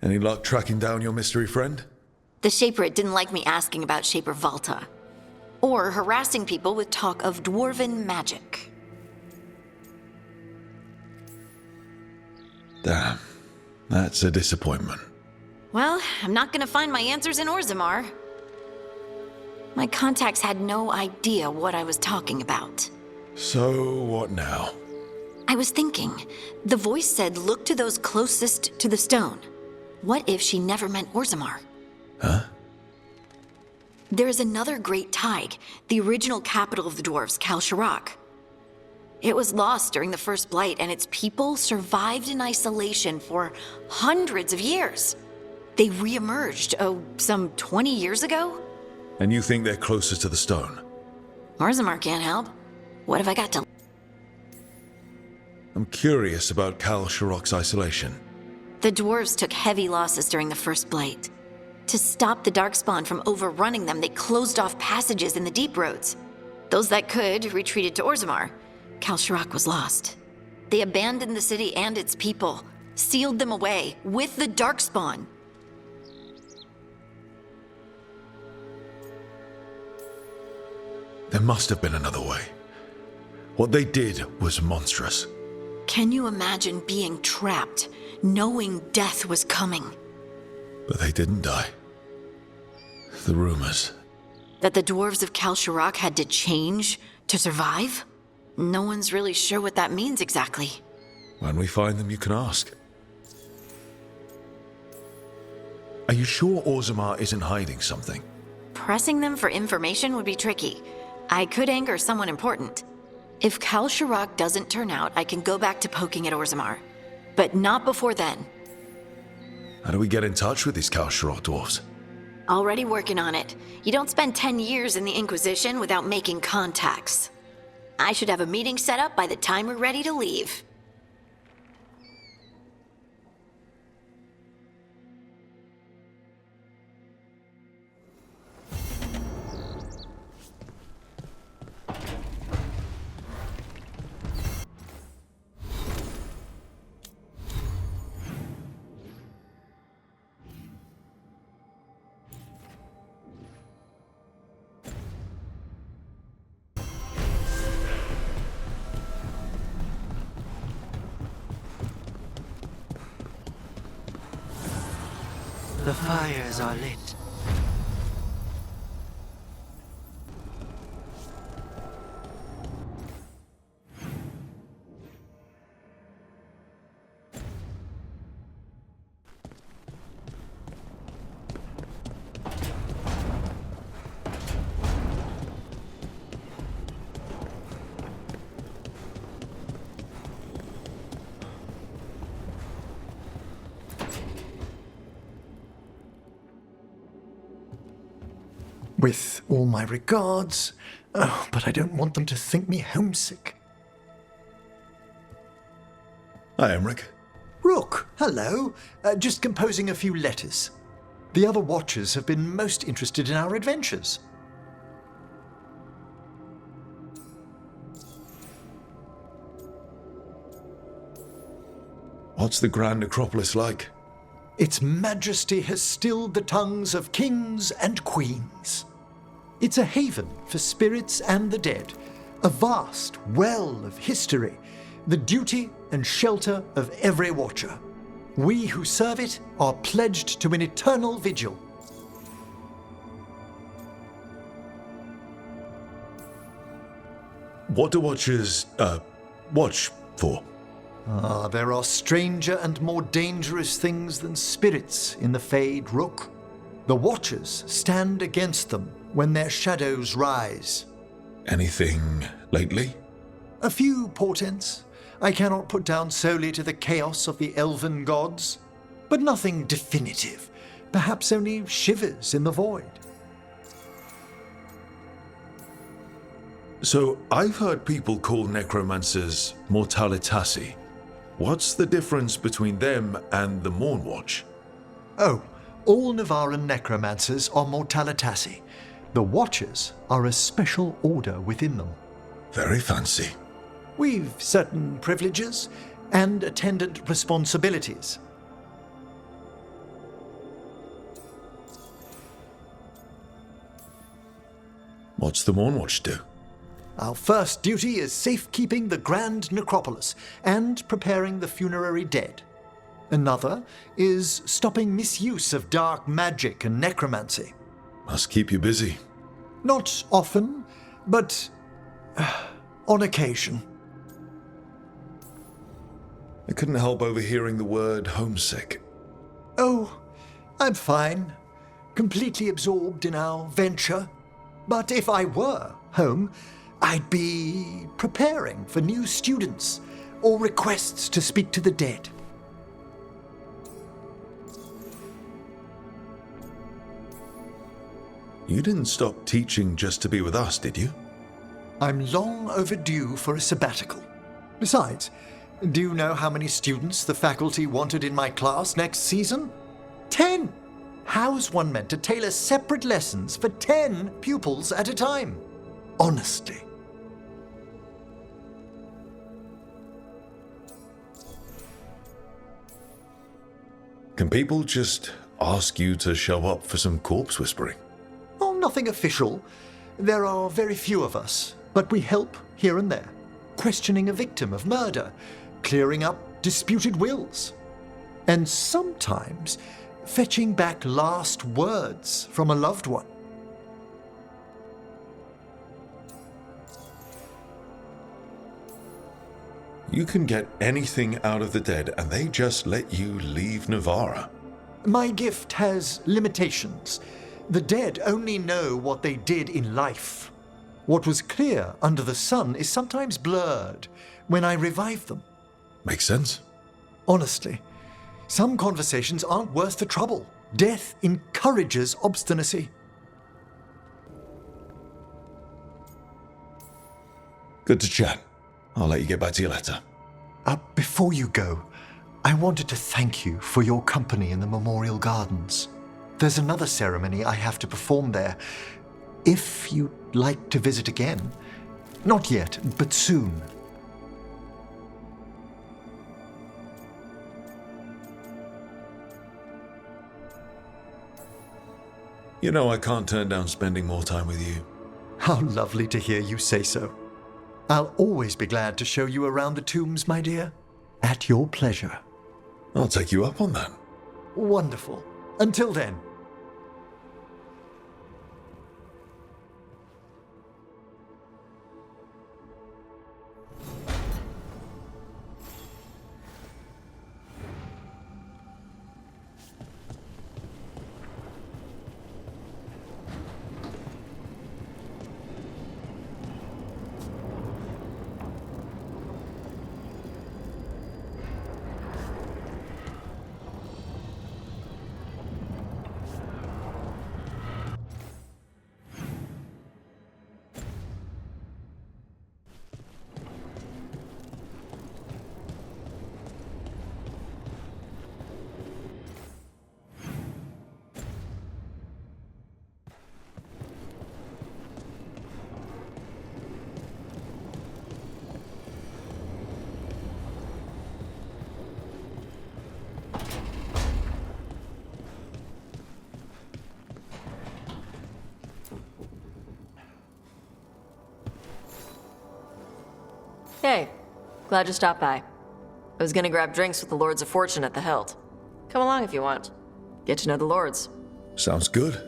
Any luck tracking down your mystery friend? The Shaper didn't like me asking about Shaper Valta, or harassing people with talk of dwarven magic. Damn, that's a disappointment. Well, I'm not gonna find my answers in Orzammar. My contacts had no idea what I was talking about. So, what now? I was thinking, the voice said look to those closest to the stone. What if she never meant Orzammar? Huh? There is another great Tig, the original capital of the dwarves, Kalsharak. It was lost during the First Blight, and its people survived in isolation for hundreds of years. They re-emerged, some 20 years ago? And you think they're closest to the stone? Orzammar can't help. What have I got to... I'm curious about Kalsharak's isolation. The dwarves took heavy losses during the First Blight. To stop the Darkspawn from overrunning them, they closed off passages in the deep roads. Those that could retreated to Orzammar. Kalsharak was lost. They abandoned the city and its people, sealed them away with the Darkspawn. There must have been another way. What they did was monstrous. Can you imagine being trapped, knowing death was coming? But they didn't die. The rumors. That the dwarves of Kalsharak had to change to survive? No one's really sure what that means exactly. When we find them, you can ask. Are you sure Orzammar isn't hiding something? Pressing them for information would be tricky. I could anger someone important. If Kalsharak doesn't turn out, I can go back to poking at Orzammar. But not before then. How do we get in touch with these Kalsharak dwarves? Already working on it. You don't spend 10 years in the Inquisition without making contacts. I should have a meeting set up by the time we're ready to leave. The fires are lit. With all my regards. Oh, but I don't want them to think me homesick. Hi, Emmerich. Rook, hello. Just composing a few letters. The other Watchers have been most interested in our adventures. What's the Grand Necropolis like? Its majesty has stilled the tongues of kings and queens. It's a haven for spirits and the dead, a vast well of history, the duty and shelter of every Watcher. We who serve it are pledged to an eternal vigil. What do Watchers, watch for? There are stranger and more dangerous things than spirits in the Fade, Rook. The Watchers stand against them when their shadows rise. Anything lately? A few portents I cannot put down solely to the chaos of the elven gods, but nothing definitive, perhaps only shivers in the void. So, I've heard people call necromancers mortalitasi. What's the difference between them and the Mornwatch? Oh, all Navaran necromancers are mortalitasi. The Watchers are a special order within them. Very fancy. We've certain privileges and attendant responsibilities. What's the Mornwatch do? Our first duty is safekeeping the Grand Necropolis and preparing the funerary dead. Another is stopping misuse of dark magic and necromancy. Must keep you busy. Not often, but on occasion. I couldn't help overhearing the word homesick. Oh, I'm fine. Completely absorbed in our venture. But if I were home, I'd be preparing for new students or requests to speak to the dead. You didn't stop teaching just to be with us, did you? I'm long overdue for a sabbatical. Besides, do you know how many students the faculty wanted in my class next season? 10! How's one meant to tailor separate lessons for 10 pupils at a time? Honestly. Can people just ask you to show up for some corpse whispering? Oh, nothing official. There are very few of us, but we help here and there. Questioning a victim of murder, clearing up disputed wills, and sometimes fetching back last words from a loved one. You can get anything out of the dead, and they just let you leave Navarra. My gift has limitations. The dead only know what they did in life. What was clear under the sun is sometimes blurred when I revive them. Makes sense. Honestly, some conversations aren't worth the trouble. Death encourages obstinacy. Good to chat. I'll let you get back to your letter. Before you go, I wanted to thank you for your company in the Memorial Gardens. There's another ceremony I have to perform there. If you'd like to visit again. Not yet, but soon. You know I can't turn down spending more time with you. How lovely to hear you say so. I'll always be glad to show you around the tombs, my dear. At your pleasure. I'll take you up on that. Wonderful. Until then. Hey, glad you stopped by. I was gonna grab drinks with the Lords of Fortune at the Hilt. Come along if you want. Get to know the Lords. Sounds good.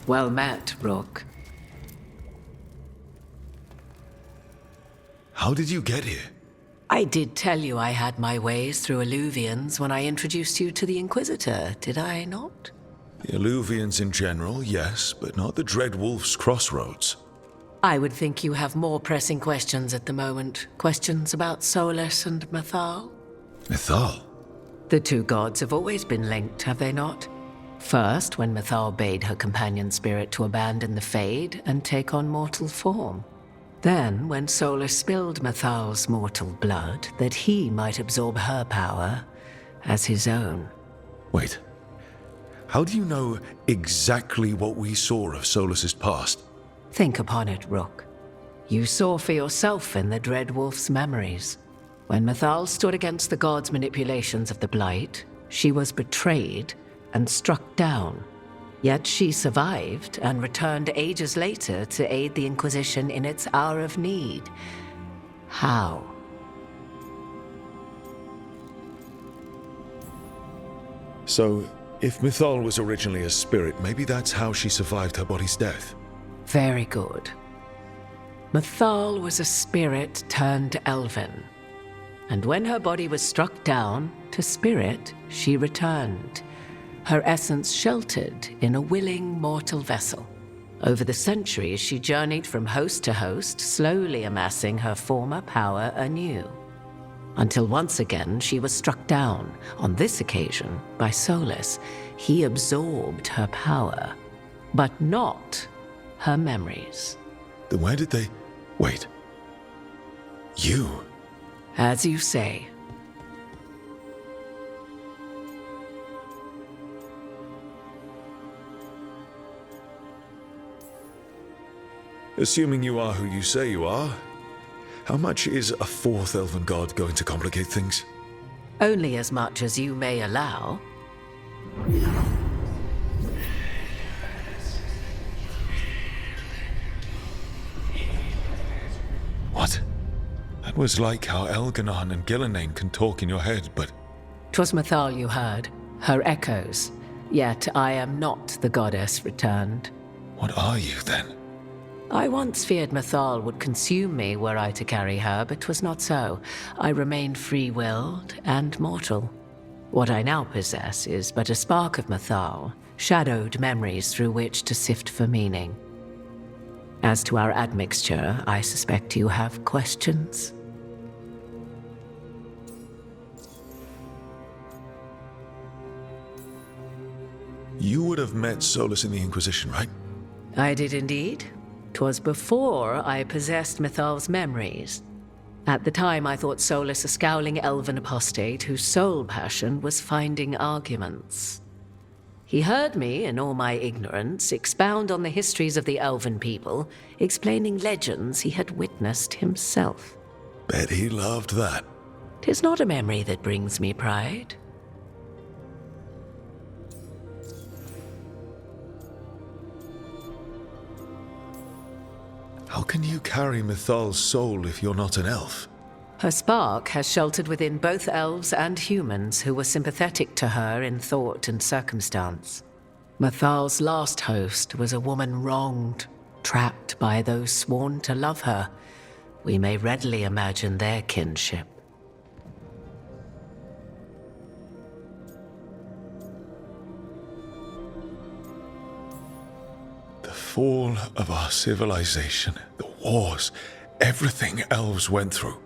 Well met, Rook. How did you get here? I did tell you I had my ways through Alluvians when I introduced you to the Inquisitor, did I not? The Alluvians in general, yes, but not the Dread Wolf's crossroads. I would think you have more pressing questions at the moment. Questions about Solus and Mythal? Mythal? The two gods have always been linked, have they not? First, when Mythal bade her companion spirit to abandon the Fade and take on mortal form. Then, when Solus spilled Mythal's mortal blood, that he might absorb her power as his own. Wait. How do you know exactly what we saw of Solus's past? Think upon it, Rook. You saw for yourself in the Dread Wolf's memories. When Mythal stood against the gods' manipulations of the Blight, she was betrayed and struck down. Yet she survived and returned ages later to aid the Inquisition in its hour of need. How? So, If Mythal was originally a spirit, maybe that's how she survived her body's death. Very good. Mythal was a spirit turned elven. And when her body was struck down, to spirit, she returned. Her essence sheltered in a willing mortal vessel. Over the centuries, she journeyed from host to host, slowly amassing her former power anew. Until once again, she was struck down, on this occasion, by Solus. He absorbed her power, but not her memories. Then where did they... Wait. You? As you say. Assuming you are who you say you are, how much is a fourth elven god going to complicate things? Only as much as you may allow. What? That was like how Elganon and Gillenane can talk in your head, but... 'Twas Mythal you heard, her echoes. Yet I am not the goddess returned. What are you, then? I once feared Mythal would consume me were I to carry her, but 'twas not so. I remained free-willed and mortal. What I now possess is but a spark of Mythal, shadowed memories through which to sift for meaning. As to our admixture, I suspect you have questions. You would have met Solus in the Inquisition, right? I did indeed. 'Twas before I possessed Mythal's memories. At the time, I thought Solus a scowling elven apostate whose sole passion was finding arguments. He heard me, in all my ignorance, expound on the histories of the elven people, explaining legends he had witnessed himself. Bet he loved that. 'Tis not a memory that brings me pride. How can you carry Mythal's soul if you're not an elf? Her spark has sheltered within both elves and humans who were sympathetic to her in thought and circumstance. Mythal's last host was a woman wronged, trapped by those sworn to love her. We may readily imagine their kinship. The fall of our civilization, the wars, everything elves went through.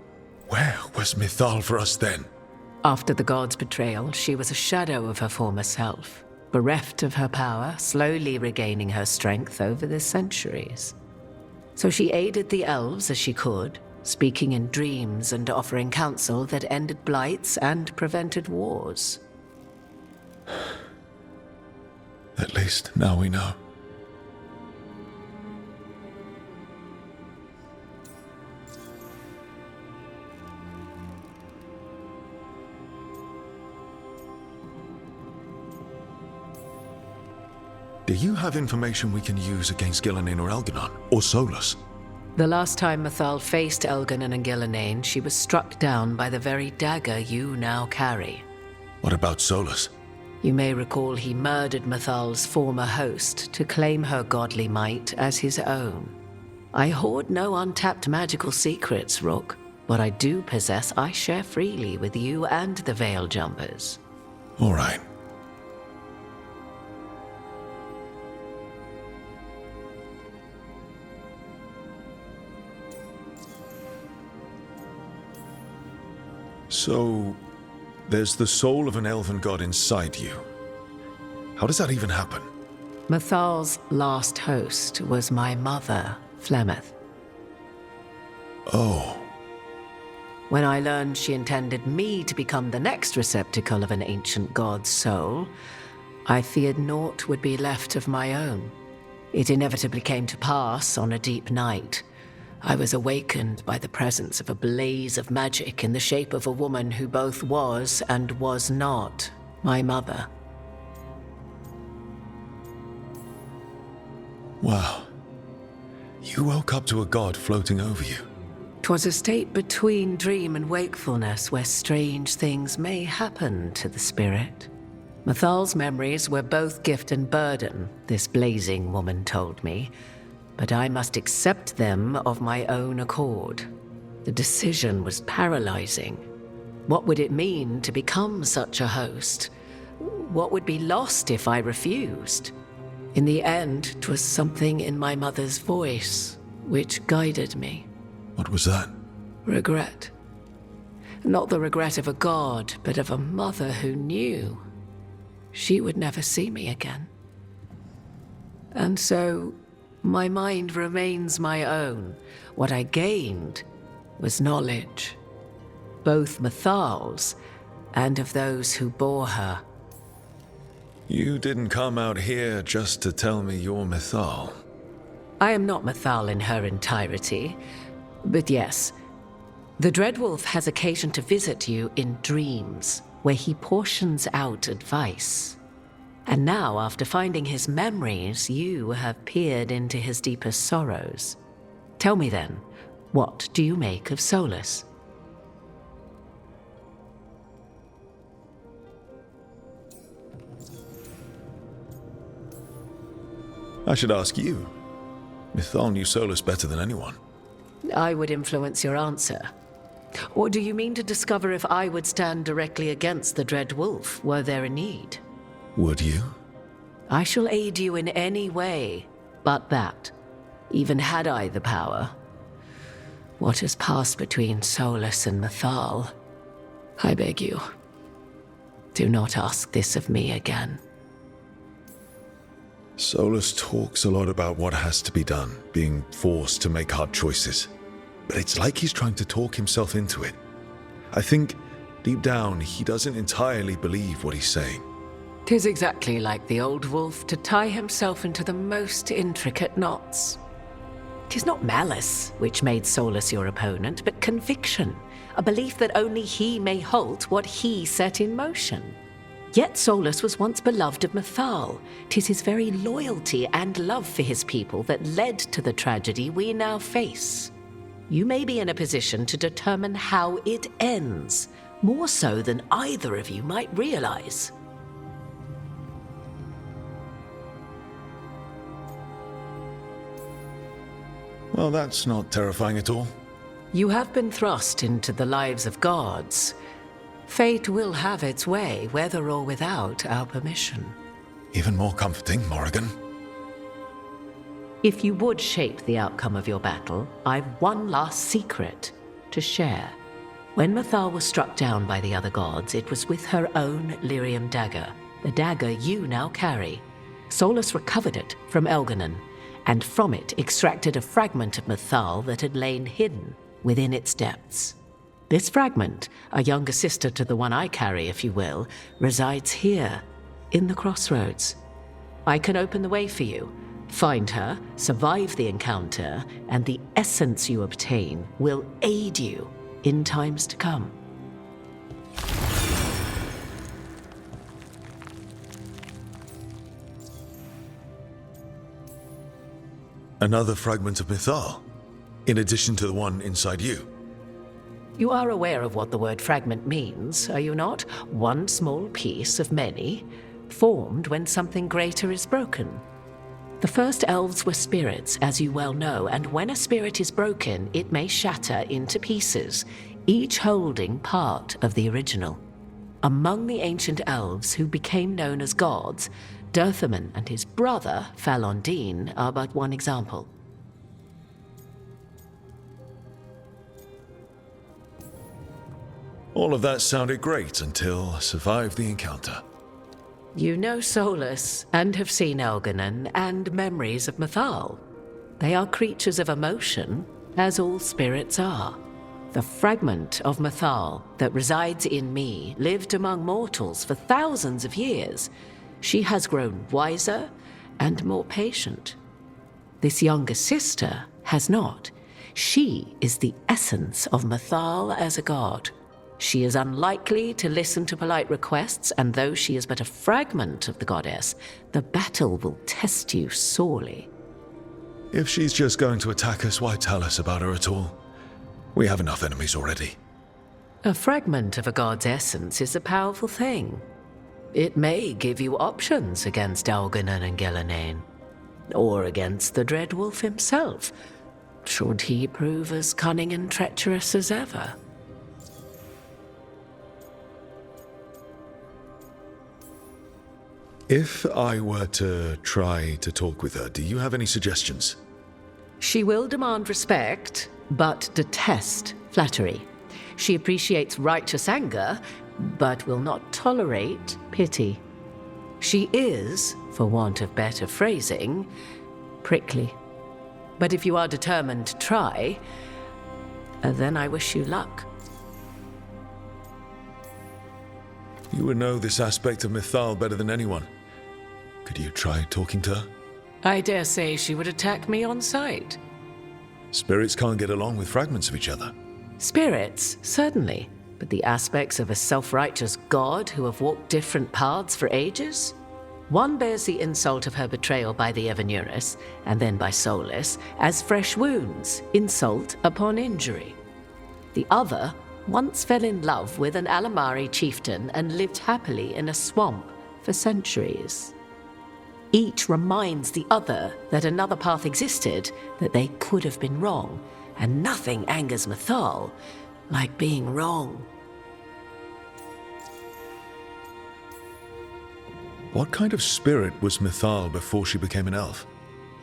Where was Mythal for us then? After the god's betrayal, she was a shadow of her former self, bereft of her power, slowly regaining her strength over the centuries. So she aided the elves as she could, speaking in dreams and offering counsel that ended blights and prevented wars. At least now we know. Do you have information we can use against Gillenane or Elganon, or Solus? The last time Mythal faced Elganon and Gillenane, she was struck down by the very dagger you now carry. What about Solus? You may recall he murdered Mythal's former host to claim her godly might as his own. I hoard no untapped magical secrets, Rook. What I do possess, I share freely with you and the Veil Jumpers. All right. So, there's the soul of an elven god inside you. How does that even happen? Mythal's last host was my mother, Flemeth. Oh. When I learned she intended me to become the next receptacle of an ancient god's soul, I feared naught would be left of my own. It inevitably came to pass on a deep night. I was awakened by the presence of a blaze of magic in the shape of a woman who both was and was not my mother. Wow. You woke up to a god floating over you. 'Twas a state between dream and wakefulness where strange things may happen to the spirit. Mathal's memories were both gift and burden, this blazing woman told me, but I must accept them of my own accord. The decision was paralyzing. What would it mean to become such a host? What would be lost if I refused? In the end, 'twas something in my mother's voice which guided me. What was that? Regret. Not the regret of a god, but of a mother who knew she would never see me again. And so, my mind remains my own. What I gained was knowledge, both Mathal's and of those who bore her. You didn't come out here just to tell me you're Mathal. I am not Mathal in her entirety, but yes, the Dreadwolf has occasion to visit you in dreams, where he portions out advice. And now, after finding his memories, you have peered into his deepest sorrows. Tell me then, what do you make of Solus? I should ask you. Mythal knew Solus better than anyone. I would influence your answer. Or do you mean to discover if I would stand directly against the Dread Wolf were there a need? Would you? I shall aid you in any way but that, even had I the power. What has passed between Solus and Mathal? I beg you, do not ask this of me again. Solus talks a lot about what has to be done, being forced to make hard choices. But it's like he's trying to talk himself into it. I think, deep down, he doesn't entirely believe what he's saying. 'Tis exactly like the old wolf to tie himself into the most intricate knots. 'Tis not malice which made Solus your opponent, but conviction, a belief that only he may halt what he set in motion. Yet Solus was once beloved of Mathal. 'Tis his very loyalty and love for his people that led to the tragedy we now face. You may be in a position to determine how it ends, more so than either of you might realize. Well, that's not terrifying at all. You have been thrust into the lives of gods. Fate will have its way, whether or without our permission. Even more comforting, Morrigan. If you would shape the outcome of your battle, I've one last secret to share. When Mathal was struck down by the other gods, it was with her own lyrium dagger, the dagger you now carry. Solus recovered it from Elganon, and from it extracted a fragment of Mathal that had lain hidden within its depths. This fragment, a younger sister to the one I carry, if you will, resides here, in the crossroads. I can open the way for you. Find her, survive the encounter, and the essence you obtain will aid you in times to come. Another fragment of Mythal, in addition to the one inside you. You are aware of what the word fragment means, are you not? One small piece of many, formed when something greater is broken. The first elves were spirits, as you well know, and when a spirit is broken, it may shatter into pieces, each holding part of the original. Among the ancient elves who became known as gods, Dirthaman and his brother, Falondine, are but one example. All of that sounded great until I survived the encounter. You know Solus, and have seen Elganon, and memories of Mathal. They are creatures of emotion, as all spirits are. The fragment of Mathal that resides in me lived among mortals for thousands of years. She has grown wiser and more patient. This younger sister has not. She is the essence of Mathal as a god. She is unlikely to listen to polite requests, and though she is but a fragment of the goddess, the battle will test you sorely. If she's just going to attack us, why tell us about her at all? We have enough enemies already. A fragment of a god's essence is a powerful thing. It may give you options against Algernon and Gillenane, or against the Dreadwolf himself, should he prove as cunning and treacherous as ever. If I were to try to talk with her, do you have any suggestions? She will demand respect, but detest flattery. She appreciates righteous anger, but will not tolerate pity. She is, for want of better phrasing, prickly. But if you are determined to try, then I wish you luck. You would know this aspect of Mythal better than anyone. Could you try talking to her? I dare say she would attack me on sight. Spirits can't get along with fragments of each other. Spirits, certainly. But the aspects of a self-righteous god who have walked different paths for ages? One bears the insult of her betrayal by the Evanuris, and then by Solus, as fresh wounds, insult upon injury. The other once fell in love with an Alamari chieftain and lived happily in a swamp for centuries. Each reminds the other that another path existed, that they could have been wrong, and nothing angers Mythal like being wrong. What kind of spirit was Mythal before she became an elf?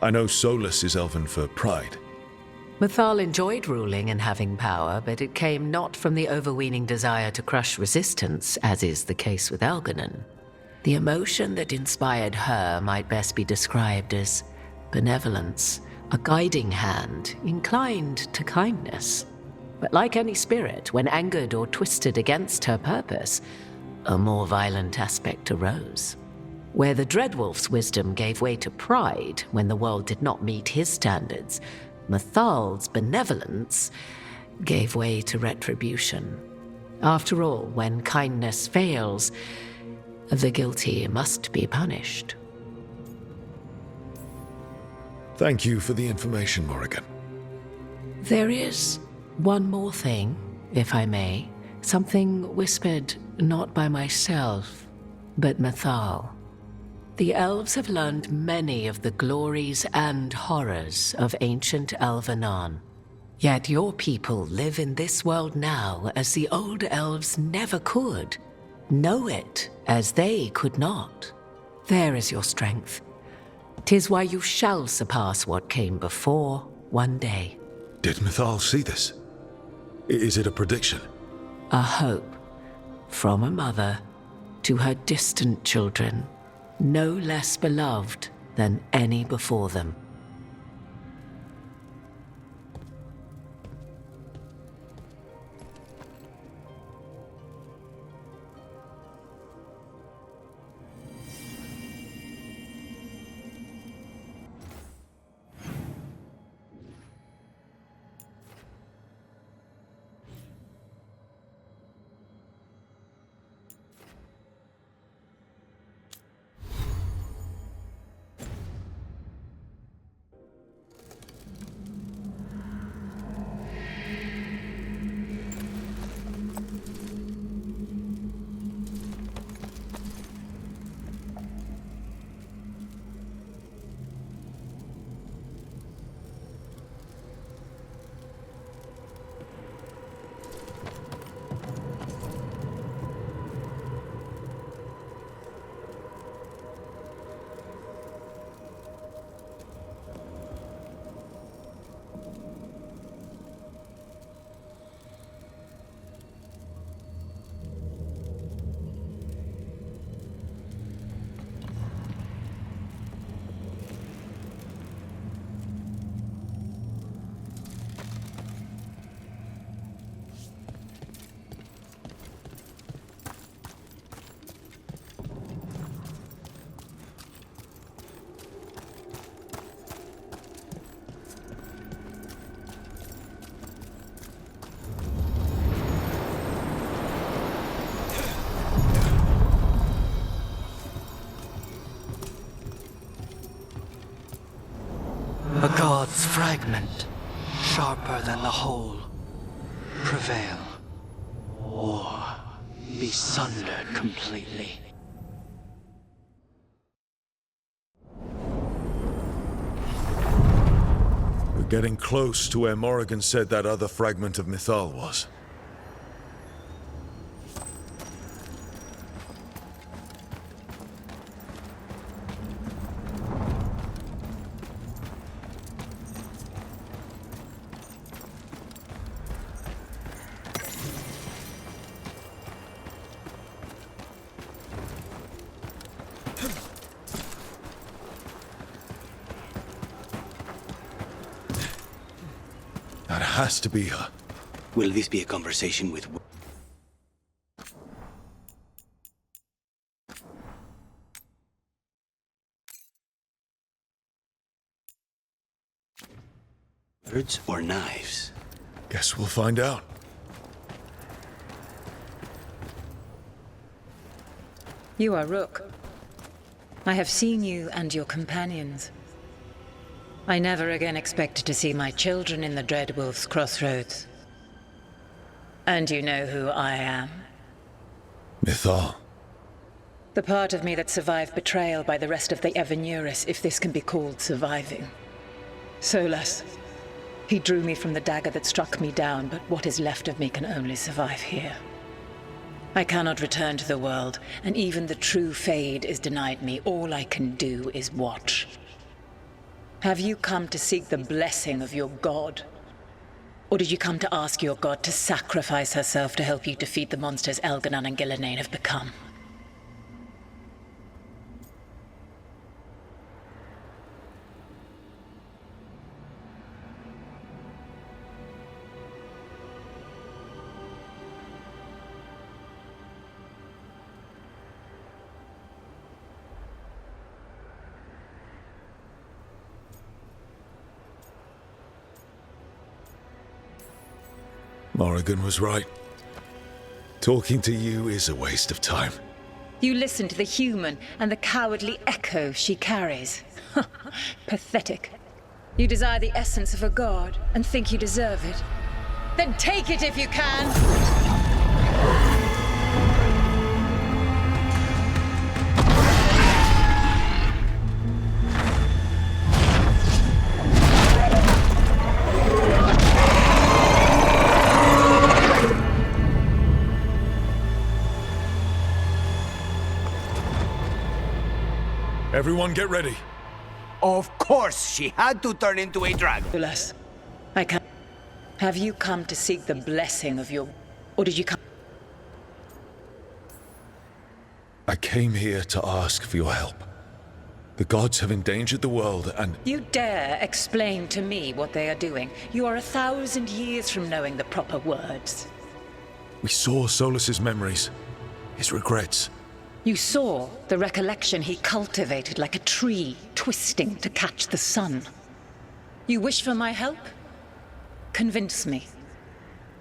I know Solus is elven for pride. Mythal enjoyed ruling and having power, but it came not from the overweening desire to crush resistance, as is the case with Algernon. The emotion that inspired her might best be described as benevolence, a guiding hand inclined to kindness. But like any spirit, when angered or twisted against her purpose, a more violent aspect arose. Where the Dreadwolf's wisdom gave way to pride when the world did not meet his standards, Mythal's benevolence gave way to retribution. After all, when kindness fails, the guilty must be punished. Thank you for the information, Morrigan. There is one more thing, if I may. Something whispered not by myself, but Mythal. The elves have learned many of the glories and horrors of ancient Elvenon. Yet your people live in this world now as the old elves never could. Know it as they could not. There is your strength. 'Tis why you shall surpass what came before one day. Did Mythal see this? Is it a prediction? A hope from a mother to her distant children, no less beloved than any before them. A god's fragment, sharper than the whole. Prevail, or be sundered completely. We're getting close to where Morrigan said that other fragment of Mythal was. That has to be her. Will this be a conversation with... words or knives? Guess we'll find out. You are Rook. I have seen you and your companions. I never again expected to see my children in the Dreadwolf's crossroads. And you know who I am? Mythal. The part of me that survived betrayal by the rest of the Evanuris, if this can be called surviving. Solas. He drew me from the dagger that struck me down, but what is left of me can only survive here. I cannot return to the world, and even the true Fade is denied me. All I can do is watch. Have you come to seek the blessing of your god? Or did you come to ask your god to sacrifice herself to help you defeat the monsters Elganon and Gillenane have become? Morrigan was right. Talking to you is a waste of time. You listen to the human and the cowardly echo she carries. Pathetic. You desire the essence of a god and think you deserve it. Then take it if you can! Everyone get ready. Of course, she had to turn into a dragon. Thedas, I can't. Have you come to seek the blessing of your... Or did you come... I came here to ask for your help. The gods have endangered the world and... You dare explain to me what they are doing? You are 1,000 years from knowing the proper words. We saw Solas's memories, his regrets. You saw the recollection he cultivated like a tree, twisting to catch the sun. You wish for my help? Convince me.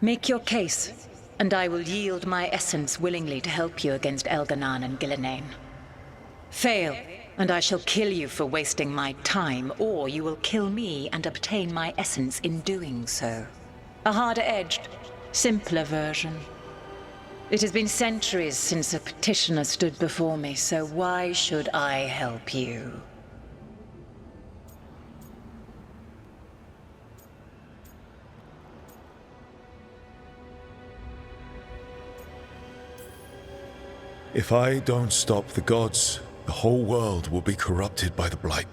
Make your case, and I will yield my essence willingly to help you against Elganon and Gillenane. Fail, and I shall kill you for wasting my time, or you will kill me and obtain my essence in doing so. A harder-edged, simpler version. It has been centuries since a petitioner stood before me, so why should I help you? If I don't stop the gods, the whole world will be corrupted by the Blight.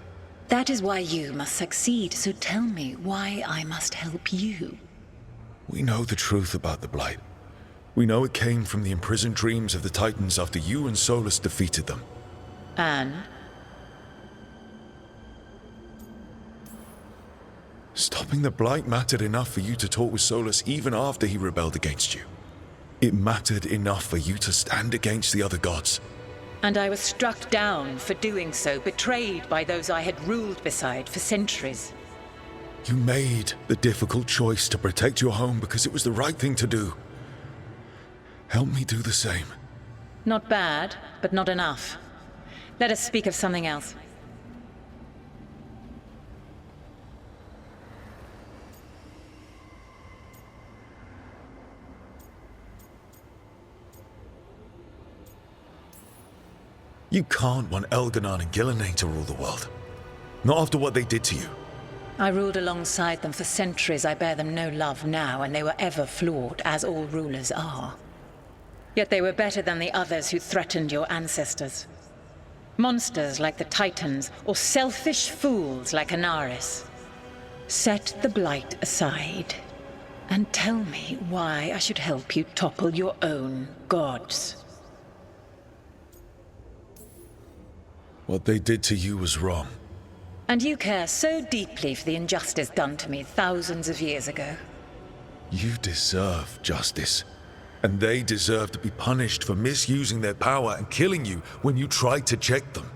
That is why you must succeed, so tell me why I must help you. We know the truth about the Blight. We know it came from the imprisoned dreams of the Titans after you and Solas defeated them. And? Stopping the Blight mattered enough for you to talk with Solas even after he rebelled against you. It mattered enough for you to stand against the other gods. And I was struck down for doing so, betrayed by those I had ruled beside for centuries. You made the difficult choice to protect your home because it was the right thing to do. Help me do the same. Not bad, but not enough. Let us speak of something else. You can't want Elganon and Gillenane to rule the world. Not after what they did to you. I ruled alongside them for centuries. I bear them no love now, and they were ever flawed, as all rulers are. Yet they were better than the others who threatened your ancestors. Monsters like the Titans, or selfish fools like Anaris. Set the Blight aside, and tell me why I should help you topple your own gods. What they did to you was wrong. And you care so deeply for the injustice done to me thousands of years ago. You deserve justice. And they deserve to be punished for misusing their power and killing you when you tried to check them.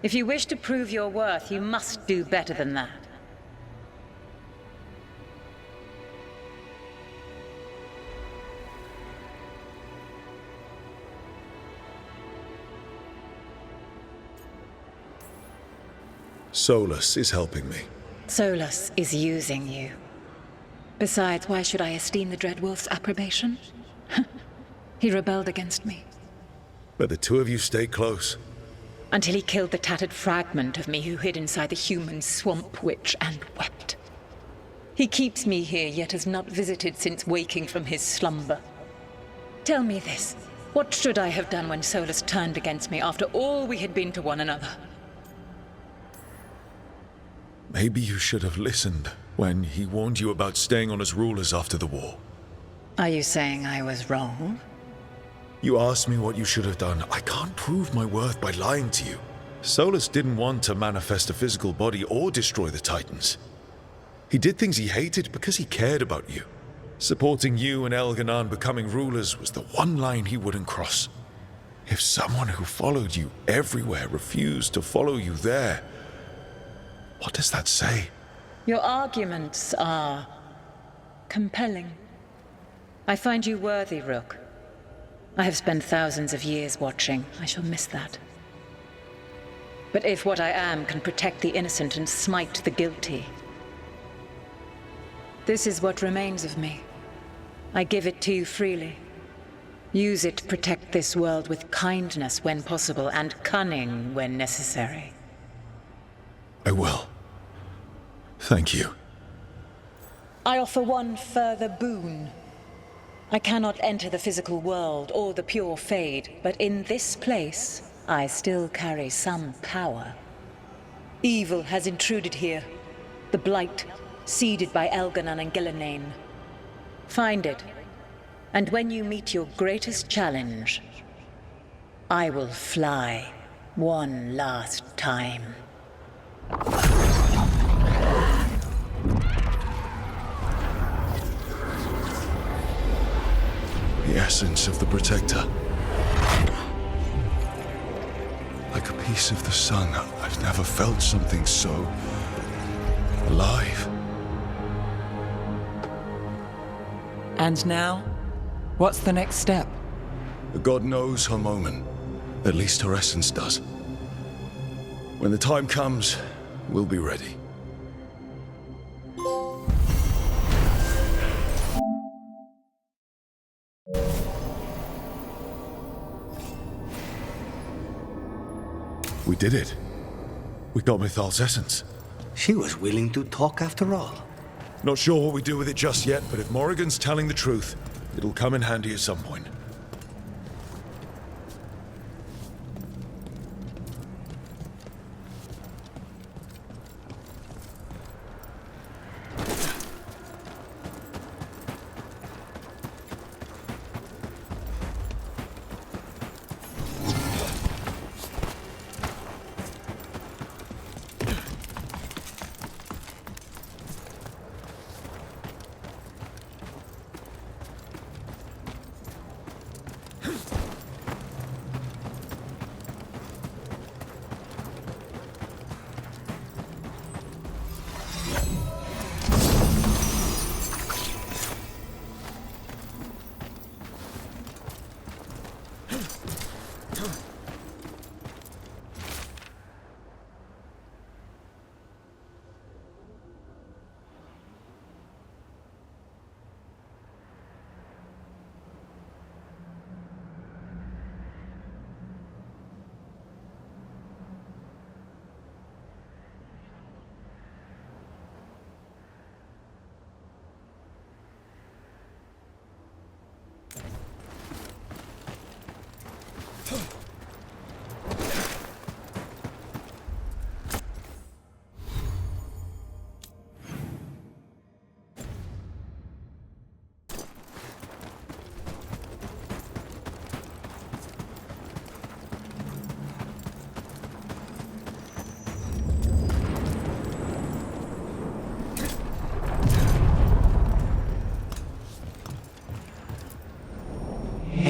If you wish to prove your worth, you must do better than that. Solus is helping me. Solus is using you. Besides, why should I esteem the Dreadwolf's approbation? He rebelled against me. But the two of you stay close. Until he killed the tattered fragment of me who hid inside the human swamp witch and wept. He keeps me here, yet has not visited since waking from his slumber. Tell me this. What should I have done when Solus turned against me after all we had been to one another? Maybe you should have listened when he warned you about staying on as rulers after the war. Are you saying I was wrong? You asked me what you should have done. I can't prove my worth by lying to you. Solus didn't want to manifest a physical body or destroy the Titans. He did things he hated because he cared about you. Supporting you and Elganon becoming rulers was the one line he wouldn't cross. If someone who followed you everywhere refused to follow you there, what does that say? Your arguments are compelling. I find you worthy, Rook. I have spent thousands of years watching. I shall miss that. But if what I am can protect the innocent and smite the guilty, this is what remains of me. I give it to you freely. Use it to protect this world with kindness when possible and cunning when necessary. I will. Thank you. I offer one further boon. I cannot enter the physical world or the pure Fade, but in this place, I still carry some power. Evil has intruded here. The Blight, seeded by Elganon and Gillenane. Find it, and when you meet your greatest challenge, I will fly one last time. The essence of the Protector. Like a piece of the sun, I've never felt something so alive. And now? What's the next step? The god knows her moment. At least her essence does. When the time comes, we'll be ready. We did it. We got Mythal's essence. She was willing to talk after all. Not sure what we do with it just yet, but if Morrigan's telling the truth, it'll come in handy at some point.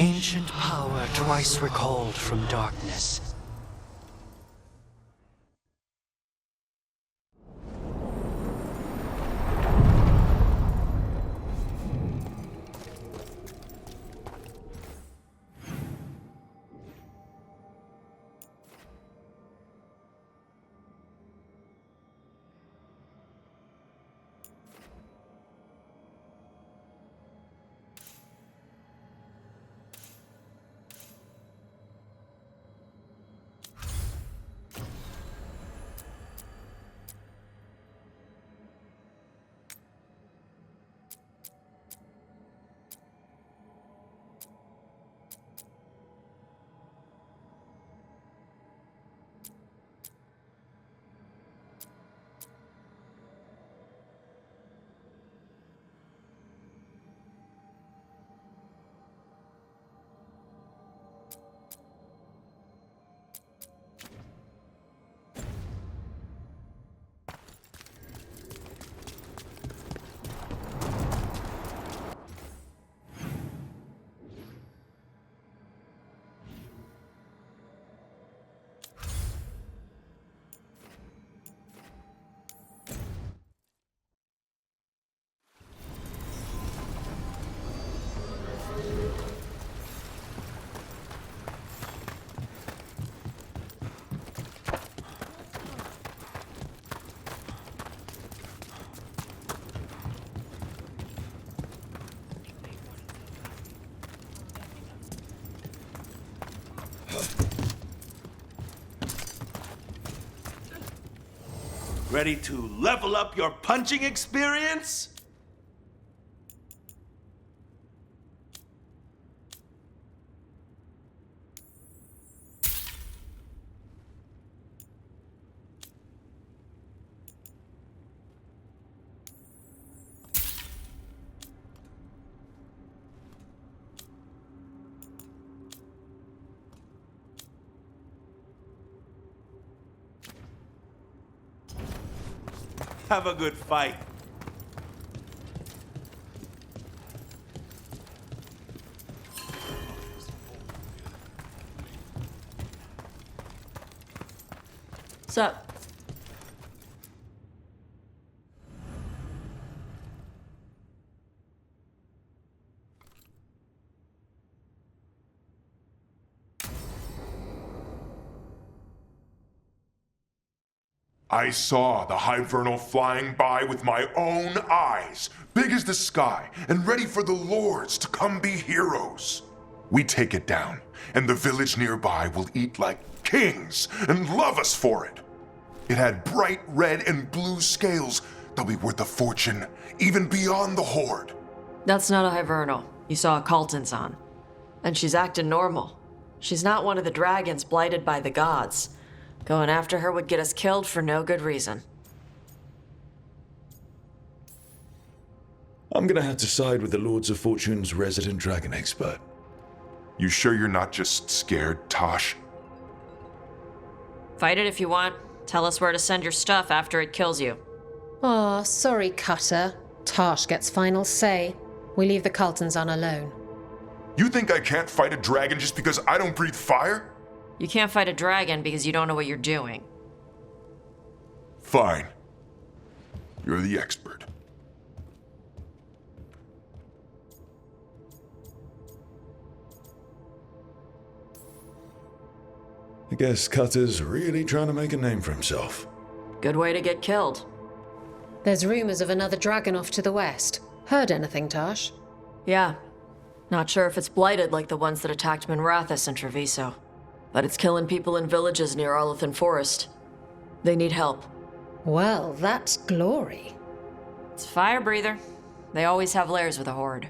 Ancient power twice recalled from darkness. Ready to level up your punching experience? Have a good fight. Sup? I saw the Hivernal flying by with my own eyes, big as the sky, and ready for the lords to come be heroes. We take it down, and the village nearby will eat like kings and love us for it. It had bright red and blue scales. They'll be worth a fortune, even beyond the Horde. That's not a Hivernal. You saw a Calton's on. And she's acting normal. She's not one of the dragons blighted by the gods. Going after her would get us killed for no good reason. I'm gonna have to side with the Lords of Fortune's resident dragon expert. You sure you're not just scared, Tosh? Fight it if you want. Tell us where to send your stuff after it kills you. Aw, sorry, Cutter. Tosh gets final say. We leave the Caltons on alone. You think I can't fight a dragon just because I don't breathe fire? You can't fight a dragon because you don't know what you're doing. Fine. You're the expert. I guess Cutter's really trying to make a name for himself. Good way to get killed. There's rumors of another dragon off to the west. Heard anything, Tosh? Yeah. Not sure if it's blighted like the ones that attacked Minrathous and Treviso. But it's killing people in villages near Arlethan Forest. They need help. Well, that's glory. It's fire breather. They always have lairs with a horde.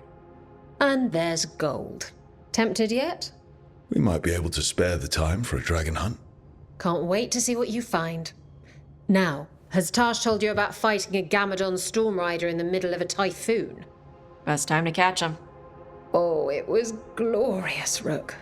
And there's gold. Tempted yet? We might be able to spare the time for a dragon hunt. Can't wait to see what you find. Now, has Tosh told you about fighting a Gamadon Stormrider in the middle of a typhoon? Best time to catch him. Oh, it was glorious, Rook.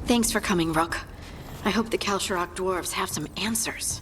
Thanks for coming, Rook. I hope the Kalsharok dwarves have some answers.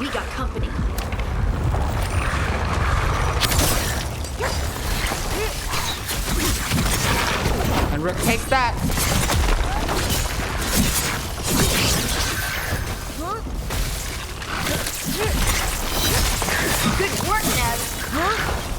We got company. And Rook takes that. Good work, Ned.